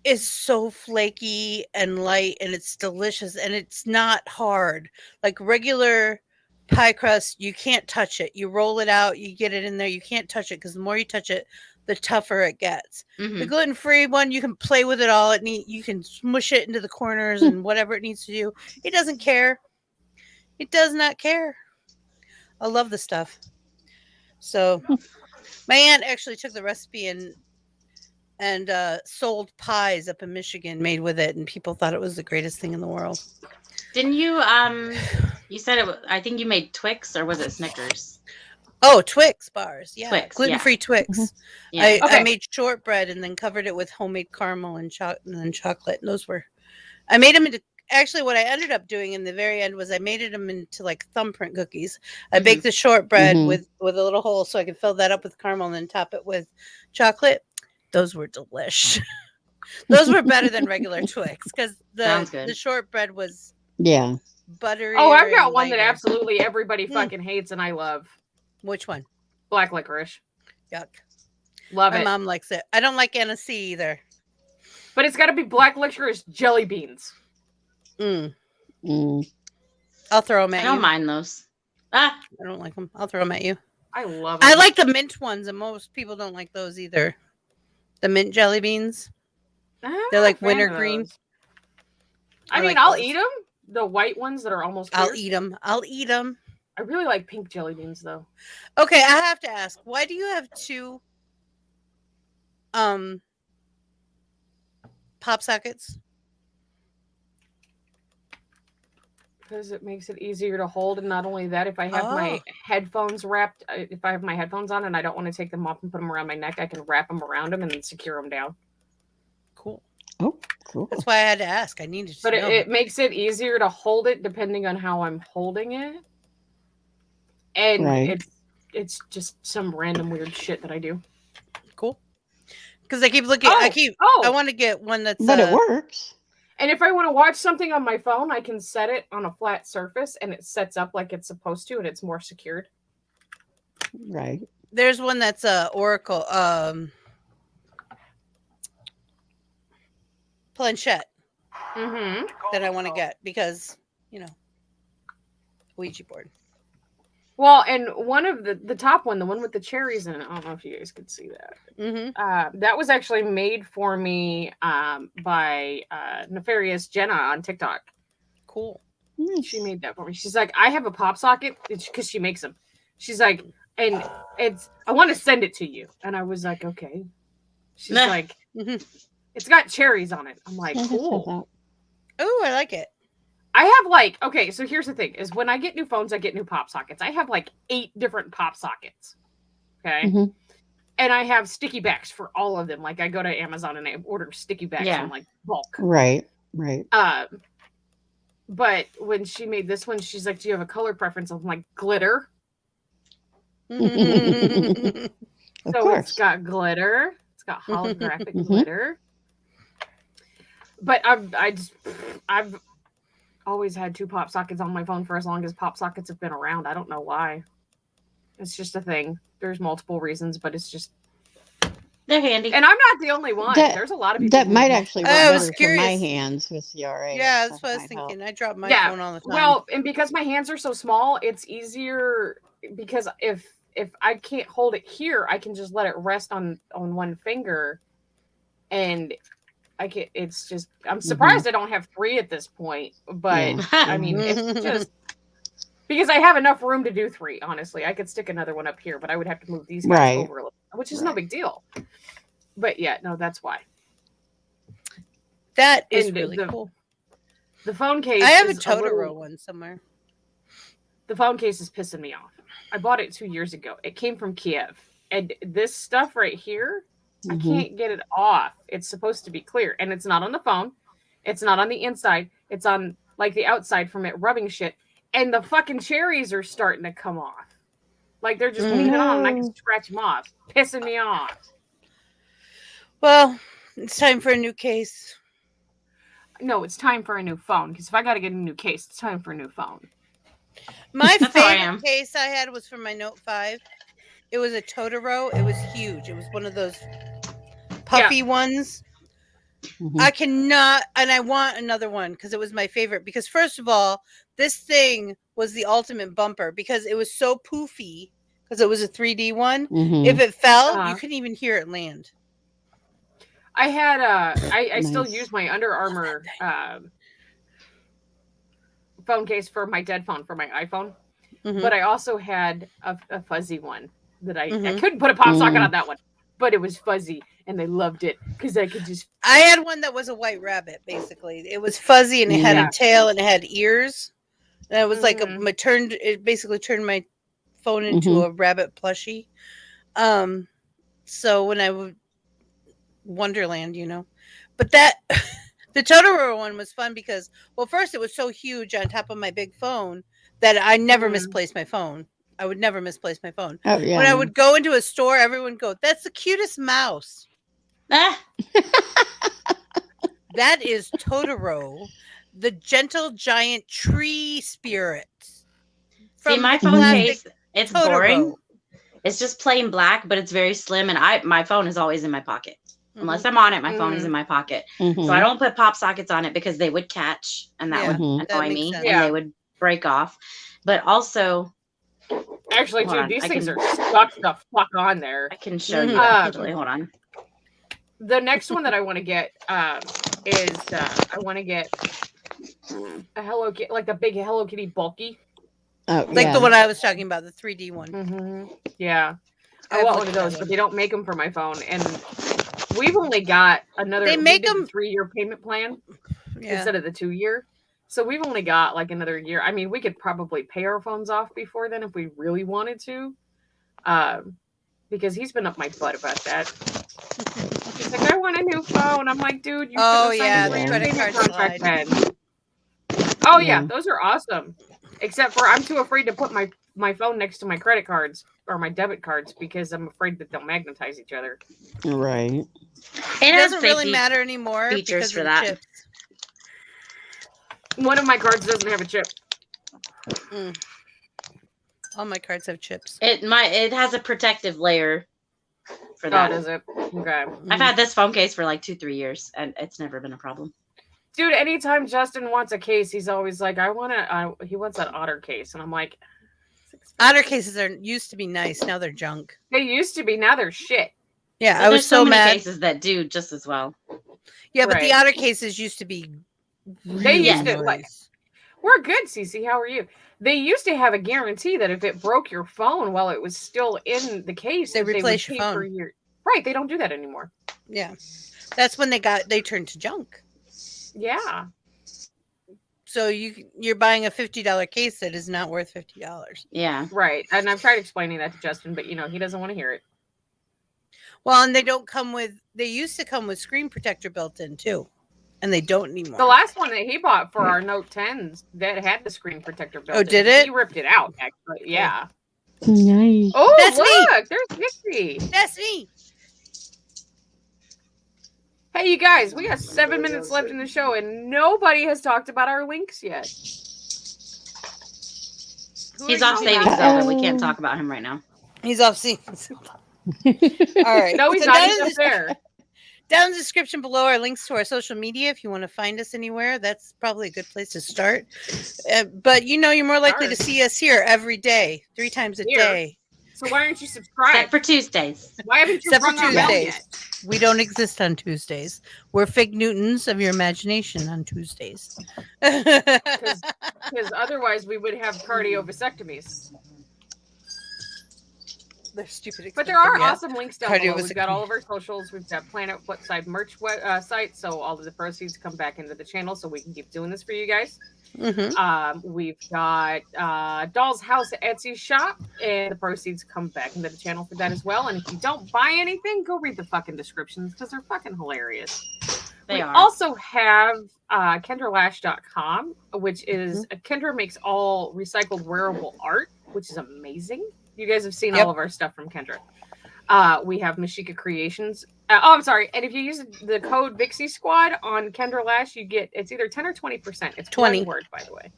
is so flaky and light, and it's delicious, and it's not hard. Like regular pie crust, you can't touch it. You roll it out, you get it in there. You can't touch it because the more you touch it, the tougher it gets. The gluten-free one, you can play with it all. You can smush it into the corners and whatever it needs to do. It doesn't care. It does not care. I love the stuff. So my aunt actually took the recipe and sold pies up in Michigan made with it, and people thought it was the greatest thing in the world.
Didn't you you said I think you made Twix, or was it Snickers?
Oh, Twix bars. Yeah.
Twix,
Gluten-free Twix.
Yeah.
I made shortbread and then covered it with homemade caramel and then chocolate. And I made them into, actually what I ended up doing in the very end was I made them into like thumbprint cookies. I baked the shortbread with a little hole so I could fill that up with caramel and then top it with chocolate. Those were delish. Those were better than regular Twix because the shortbread was buttery.
Oh, I've got one that absolutely everybody fucking hates and I love.
Which one?
Black licorice.
Yuck.
Love it.
My mom likes it. I don't like NSC either.
But it's got to be black licorice jelly beans.
I'll throw them at you.
I don't mind those.
I don't like them. I'll throw them at you.
I love them.
I like the mint ones, and most people don't like those either. The mint jelly beans. They're like wintergreen.
I mean, I'll eat them. The white ones that are almost clear.
I'll eat them.
I really like pink jelly beans, though.
Okay, I have to ask, why do you have two pop sockets?
Because it makes it easier to hold, and not only that, if I have my headphones wrapped, if I have my headphones on and I don't want to take them off and put them around my neck, I can wrap them around them and then secure them down.
Cool.
Oh, cool.
That's why I had to ask. I needed to
know.
But
it makes it easier to hold it depending on how I'm holding it. And it's just some random weird shit that I do.
Cool. Because I keep looking. I want to get one that's.
But it works.
And if I want to watch something on my phone, I can set it on a flat surface, and it sets up like it's supposed to, and it's more secured.
Right.
There's one that's Oracle planchette that I want to get because Ouija board.
Well, and one of the top one, the one with the cherries in it, I don't know if you guys could see that. That was actually made for me by Nefarious Jenna on TikTok.
Cool.
She made that for me. She's like, I have a pop socket because she makes them. She's like, and I want to send it to you. And I was like, okay. She's like, it's got cherries on it. I'm like, cool.
Oh, I like it.
I have okay, so here's the thing, is when I get new phones, I get new pop sockets. I have 8 different pop sockets. Okay. And I have sticky backs for all of them. I go to Amazon and I order sticky backs in bulk.
Right.
But when she made this one, she's like, do you have a color preference? I'm like, glitter.
Of
So
course.
it's got glitter. It's got holographic glitter. But I've always had 2 pop sockets on my phone for as long as pop sockets have been around. I don't know why. It's just a thing. There's multiple reasons, but it's just
they're handy.
And I'm not the only one. There's a lot of people
that might actually work
I was
better for
curious.
my hands with CRA.
Yeah, that's what I was thinking. I drop my phone all the time.
Well, and because my hands are so small, it's easier because if I can't hold it here, I can just let it rest on one finger, and it's just, I'm surprised I don't have 3 at this point, but I mean, it's just because I have enough room to do 3. Honestly, I could stick another one up here, but I would have to move these guys over a little, which is no big deal. But yeah, no, that's why.
That is really cool.
The phone case.
I have a Totoro one somewhere.
The phone case is pissing me off. I bought it 2 years ago. It came from Kiev, and this stuff right here, I can't get it off. It's supposed to be clear, and it's not on the phone. It's not on the inside. It's on the outside from it rubbing shit. And the fucking cherries are starting to come off. They're just leaning on, and I can scratch them off. Pissing me off.
Well, it's time for a new case.
No, it's time for a new phone. Because if I got to get a new case, it's time for a new phone.
My favorite case I had was for my Note 5. It was a Totoro. It was huge. It was one of those puffy ones. I cannot, and I want another one because it was my favorite. Because first of all, this thing was the ultimate bumper because it was so poofy because it was a 3D one. If it fell, you couldn't even hear it land.
I had I still use my Under Armour phone case for my dead phone for my iPhone, but I also had a fuzzy one that I couldn't put a pop socket on that one, but it was fuzzy and they loved it because I could just.
I had one that was a white rabbit. Basically, it was fuzzy and it had a tail and it had ears, and it was like it basically turned my phone into a rabbit plushie. So when I would Wonderland, but that the Totoro one was fun because, well, first it was so huge on top of my big phone that I never misplaced my phone. I would never misplace my phone.
Oh, yeah.
When I would go into a store, everyone would go, "That's the cutest mouse." That is Totoro, the gentle giant tree spirit.
See, my phone case, it's Totoro. Boring. It's just plain black, but it's very slim, and my phone is always in my pocket. Unless I'm on it, my phone is in my pocket. So I don't put pop sockets on it because they would catch, and that would annoy me, and they would break off. But also,
actually, dude, these things are stuck the fuck on there.
I can show you. Actually, hold on.
The next one that I want to get is I want to get a Hello Kitty, like the big Hello Kitty bulky.
Like the one I was talking about, the 3D one.
Yeah. I want one of those, but they don't make them for my phone. And we've only got another 3-year payment plan instead of the 2-year. So we've only got like another year. I mean, we could probably pay our phones off before then if we really wanted to. Because he's been up my butt about that. He's like, I want a new phone. I'm like, dude, you should have signed a credit card contract then. Oh yeah, those are awesome. Except for I'm too afraid to put my phone next to my credit cards or my debit cards because I'm afraid that they'll magnetize each other.
Right.
It doesn't really matter anymore
features for that.
Chips.
One of my cards doesn't have a chip.
All my cards have chips.
It has a protective layer for that.
Oh, does it? Okay.
I've had this phone case for like 2-3 years, and it's never been a problem.
Dude, anytime Justin wants a case, he's always like, he wants that Otter case. And I'm like,
Otter cases used to be nice. Now they're junk.
They used to be. Now they're shit.
Yeah, I was so mad.
Many cases that do just as well.
Yeah, but the Otter cases used to be
really nice. We're good, Cece. How are you? They used to have a guarantee that if it broke your phone while it was still in the case,
they replace your phone.
Right, they don't do that anymore.
Yeah. That's when they turned to junk.
Yeah.
So you're buying a $50 case that is not worth $50.
Yeah.
Right. And I've tried explaining that to Justin, but he doesn't want to hear it.
Well, and they used to come with screen protector built in too. And they don't anymore.
The last one that he bought for our Note 10s that had the screen protector built in.
Oh, did it?
He ripped it out, actually. Yeah.
Nice.
Oh,
that's
look!
Me.
There's Nixie.
That's me.
Hey, you guys, we got 7 minutes left in the show, and nobody has talked about our links yet.
He's off savings, though, but we can't talk about him right now.
He's off savings. All right.
No, he's not even there.
Down in the description below are links to our social media. If you want to find us anywhere, that's probably a good place to start. But you're more likely to see us here every day, 3 times a day.
So why aren't you subscribed?
Except for Tuesdays.
Why haven't you rung our bell yet?
We don't exist on Tuesdays. We're fig Newtons of your imagination on Tuesdays.
Because otherwise we would have cardio vasectomies.
They're stupid.
But there are awesome links down below. We've got all of our socials. We've got Planet Flipside merch site, so all of the proceeds come back into the channel, so we can keep doing this for you guys. We've got Doll's House Etsy shop, and the proceeds come back into the channel for that as well. And if you don't buy anything, go read the fucking descriptions because they're fucking hilarious. We also have KendraLash.com, which is Kendra makes all recycled wearable art, which is amazing. You guys have seen all of our stuff from Kendra. We have Mashika Creations. I'm sorry. And if you use the code Vixie Squad on Kendra Lash, you get it's either 10 or 20%. It's
20
one word, by the way.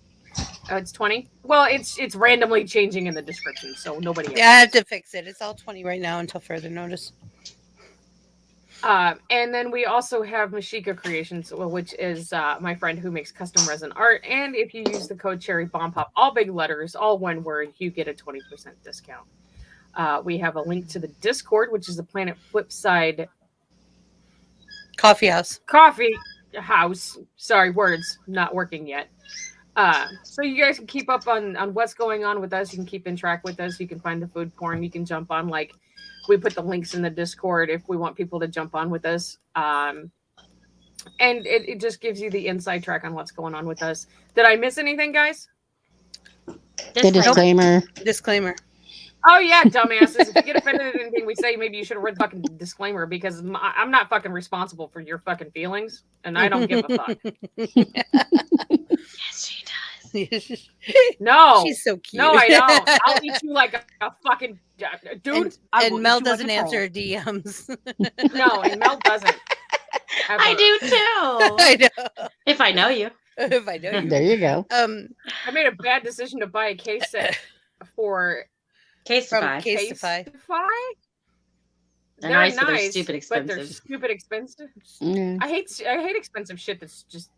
Oh, it's 20. Well, it's randomly changing in the description, so nobody.
Yeah, I have to fix it. It's all 20 right now until further notice.
And then we also have Mashika Creations, which is my friend who makes custom resin art. And if you use the code Cherry Bomb Pop, all big letters, all one word, you get a 20% discount. We have a link to the Discord, which is the Planet Flipside
Coffeehouse.
Coffeehouse. Sorry, words not working yet. So you guys can keep up on what's going on with us. You can keep in track with us. You can find the food porn. You can jump on, like, we put the links in the Discord if we want people to jump on with us. And it just gives you the inside track on what's going on with us. Did I miss anything, guys?
The disclaimer.
Disclaimer.
Oh, yeah, dumbasses. If you get offended at anything we say, maybe you should have read the fucking disclaimer, because I'm not fucking responsible for your fucking feelings, and I don't give a fuck.
Yes, she does.
No.
She's so cute.
No, I don't. I'll eat you like a fucking dude.
And Mel doesn't answer her DMs.
No, and Mel doesn't. Ever.
I do too.
I know.
If I know you.
If I know you.
There you go.
I made a bad decision to buy a case set for
Casetify.
Casetify.
They're nice,
nice,
but they're stupid expensive.
But they're stupid expensive.
Yeah.
I hate expensive shit that's just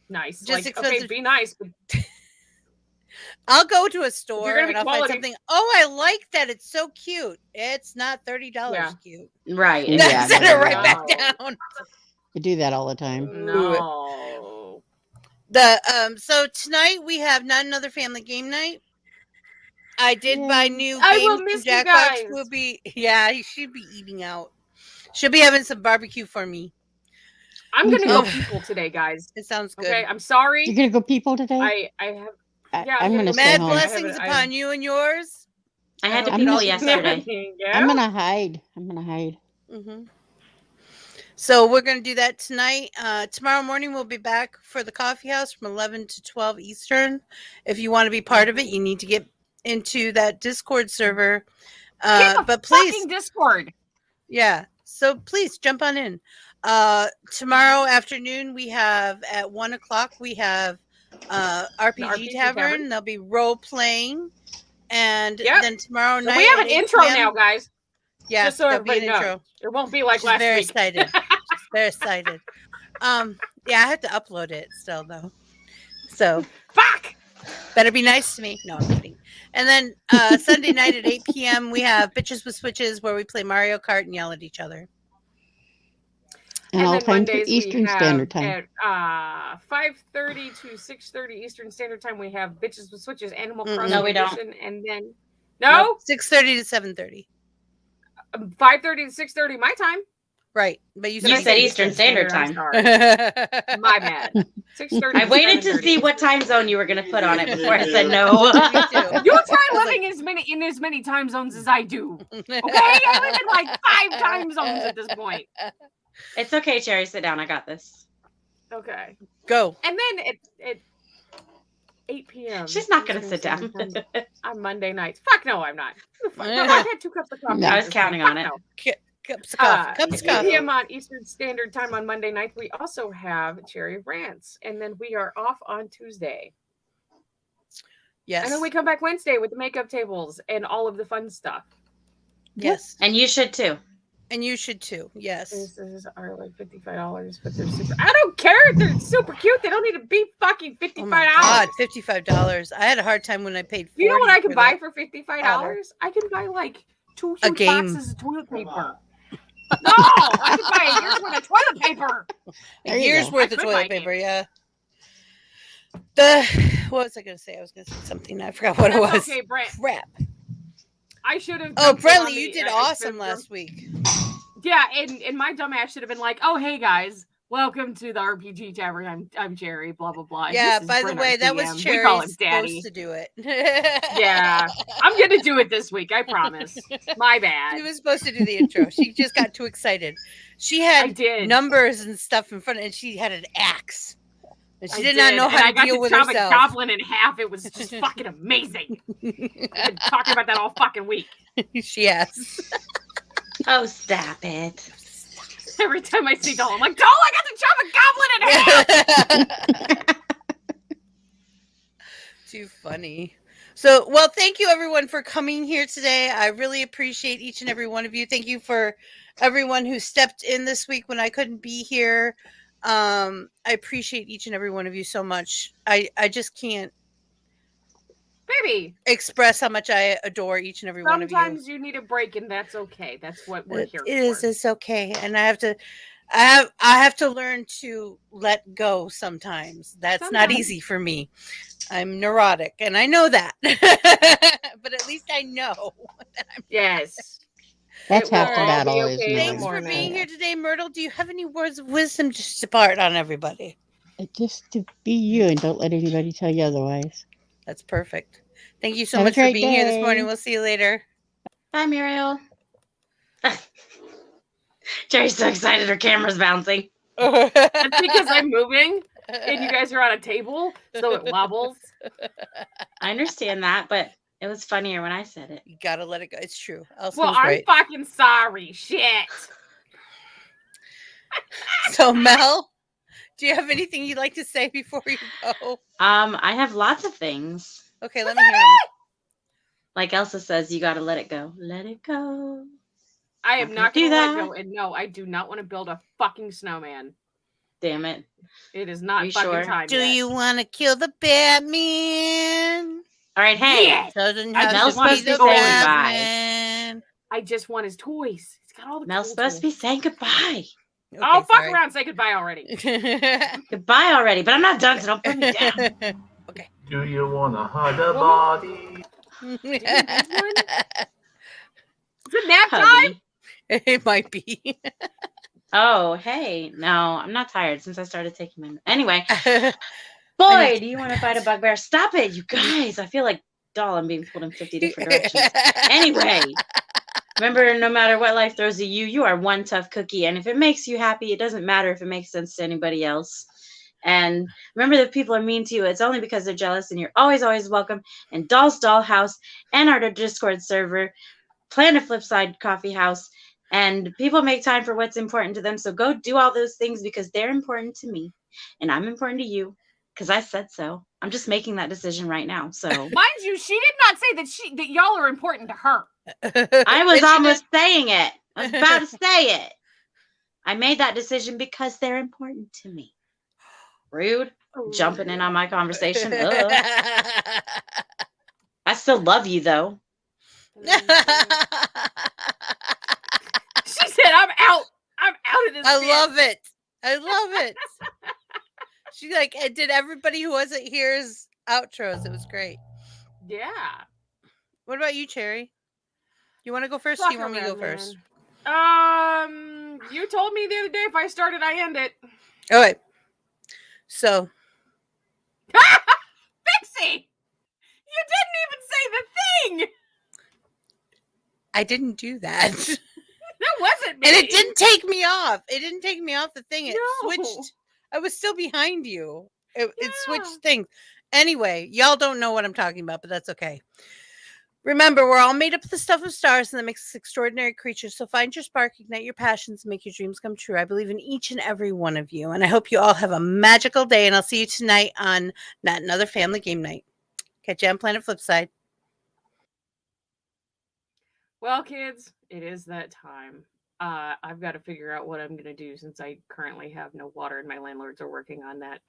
nice.
Just
like,
expensive.
okay, be nice, but
I'll go to a store
gonna be
and I'll
quality.
find something. Oh, I like that. It's so cute. It's not $30
Yeah.
cute.
Right.
Yeah,
Set
no,
it
no,
right
no.
back down.
I do that all the time.
no.
So tonight we have Not Another Family Game Night. I did buy new
I
games
will
from
miss you
Jackbox.
guys.
Will be she'll be eating out. She'll be having some barbecue for me.
I'm gonna go
Oh.
people today, guys.
It sounds good.
Okay, I'm sorry.
You're gonna go people today?
I have.
I'm gonna stay
Mad
home.
blessings upon you and yours.
I had to
I'm
people
not-
yesterday.
Yeah.
I'm gonna hide.
Mm-hmm. So we're going to do that tonight. Tomorrow morning we'll be back for the Coffeehouse from 11 to 12 Eastern. If you want to be part of it, you need to get into that Discord server. But please,
fucking Discord.
yeah. So please jump on in. Tomorrow afternoon we have at 1:00 we have RPG Tavern. There'll be role playing, and then tomorrow night
We have an
at 8
intro
p.m.
now, guys.
Yeah,
Just so
there'll be an
everybody knows.
intro.
It won't be like
She's
last
very
week.
excited. She's very excited. Yeah, I have to upload it still though. So
fuck.
Better be nice to me. No, I'm kidding. And then Sunday night at 8 p.m. we have Bitches with Switches where we play Mario Kart and yell at each other.
And all
then
time to
Mondays we
Eastern
have
Standard Time.
At 5:30 to 6:30 Eastern Standard Time, we have Bitches with Switches, Animal Crossing
No, we don't.
Edition, and then
6:30 to 7:30.
5:30 to 6:30 my time.
Right, but you
said Eastern Standard
I'm
Time.
sorry. My bad. 6:30.
I waited to see what time zone you were going to put on it before I said no.
You try living in as many time zones as I do. Okay, I live in like 5 time zones at this point.
It's okay, Cherry. Sit down. I got this.
Okay.
Go.
And then at 8 p.m.
She's not going to sit down.
On Monday nights. Fuck no, I'm not. No, I've had 2 cups of coffee.
I was counting on it.
No.
Cups of coffee. Cups of
8
coffee.
p.m. on Eastern Standard Time on Monday nights. We also have Cherry Rants, and then we are off on Tuesday.
Yes.
And then we come back Wednesday with the makeup tables and all of the fun stuff.
Yes.
And you should too.
And you should too. Yes.
This are like $55, but they're super. I don't care if they're super cute. They don't need to be fucking $55.
Oh my God, $55. I had a hard time when I paid $40.
You know what I can buy
that.
for $55?
powder.
I can buy like 2
A
huge
game.
boxes of toilet paper. No, I can buy a year's worth of toilet paper.
A year's worth of
I could
toilet
buy
paper,
it.
yeah. What was I going to say? I was going to say something. I forgot what it
That's
was.
okay, Brent.
Crap.
I should have.
Oh,
jumped in on
Brentley, you
the,
did awesome last week.
Yeah, and my dumb ass should have been like, "Oh, hey guys, welcome to the RPG Tavern. I'm Jerry. Blah blah blah."
Yeah,
This is
by the
Brent,
way,
our
that was
DM. We call him
Cherry's
Daddy.
supposed to do it.
Yeah, I'm gonna do it this week. I promise. My bad.
She was supposed to do the intro. She just got too excited. She
I
had
did.
numbers and stuff in front, and she had an axe. And she
I
did not know
and
how
I
to
got
deal
to
with
chop
herself.
a goblin in half. It was just fucking amazing. I've been talking about that all fucking week.
She has.
Oh, stop it.
Every time I see Dole, I'm like, Dole, I got to chop a goblin in half.
Too funny. So, well, thank you everyone for coming here today. I really appreciate each and every one of you. Thank you for everyone who stepped in this week when I couldn't be here. I appreciate each and every one of you so much. I just can't
Baby,
express how much I adore each and every one of you.
sometimes you need a break, and that's okay. That's what we're here for.
It's okay. And I have to learn to let go sometimes. That's not easy for me. I'm neurotic, and I know that. But at least I know.
Yes.
That's half the battle.
okay
Is
Thanks for being here today, Myrtle. Do you have any words of wisdom just to part on everybody?
Just to be you and don't let anybody tell you otherwise.
That's perfect. Thank you so
Have a
much for
great
being here this
day.
morning. We'll see you later.
Bye, Muriel. Jerry's so excited her camera's bouncing.
That's because I'm moving and you guys are on a table, so it wobbles.
I understand that, but it was funnier when I said it.
You gotta let it go. It's true.
Well, I'm fucking sorry. Shit.
So, Mel, do you have anything you'd like to say before you go?
I have lots of things.
Okay, let me hear them.
Like Elsa says, you gotta let it go. Let it go.
I am not going to let go. And no, I do not want to build a fucking snowman.
Damn it.
It is not fucking time
Do
yet.
you want to kill the Batman?
All right, hey.
Yes.
Mel's supposed to be saying goodbye.
I just want his toys. He's got all the
Mel's
cool
supposed to be
toys.
saying goodbye.
Okay,
oh, fuck
sorry.
around and say goodbye already.
Goodbye already, but I'm not done, so don't put me down.
Okay.
Do you want to hug a body?
Is it nap time?
Hubby.
It might be.
Oh, hey. No, I'm not tired since I started taking my... Anyway. Boy, do you want to fight a bugbear? Stop it, you guys. I feel like doll. I'm being pulled in 50 different directions. Anyway. Remember, no matter what life throws at you, you are one tough cookie. And if it makes you happy, it doesn't matter if it makes sense to anybody else. And remember that people are mean to you. It's only because they're jealous, and you're always, always welcome. And Doll's Dollhouse and our Discord server, Planet Flipside Coffeehouse. And people make time for what's important to them. So go do all those things because they're important to me. And I'm important to you because I said so. I'm just making that decision right now. So
mind you, she did not say that y'all are important to her.
I was almost saying it. I was about to say it. I made that decision because they're important to me. Rude. Jumping in on my conversation. Ugh. I still love you, though.
She said, I'm out. I'm out of this.
I love it. I love it. She did everybody who wasn't here's outros. It was great.
Yeah.
What about you, Cherry? You want to go first? Or do you want me to go first?
You told me the other day if I started, I end it.
All right. So.
Pixie! You didn't even say the thing!
I didn't do that.
That wasn't me.
And it didn't take me off. It didn't take me off the thing. It
No.
switched. I was still behind you. It switched things. Anyway, y'all don't know what I'm talking about, but that's okay. Remember, we're all made up of the stuff of stars, and that makes us extraordinary creatures. So find your spark, ignite your passions, and make your dreams come true. I believe in each and every one of you, and I hope you all have a magical day, and I'll see you tonight on Not Another Family Game Night. Catch you on Planet Flipside.
Well, kids, it is that time. I've got to figure out what I'm going to do since I currently have no water and my landlords are working on that.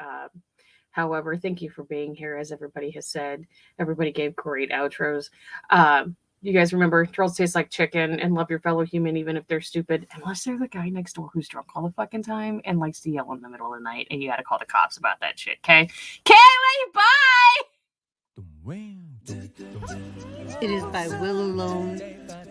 However, thank you for being here. As everybody has said, everybody gave great outros. You guys remember, trolls taste like chicken, and love your fellow human even if they're stupid, unless they're the guy next door who's drunk all the fucking time and likes to yell in the middle of the night, and you got to call the cops about that shit, okay? Kaylee, bye!
It is by Will Alone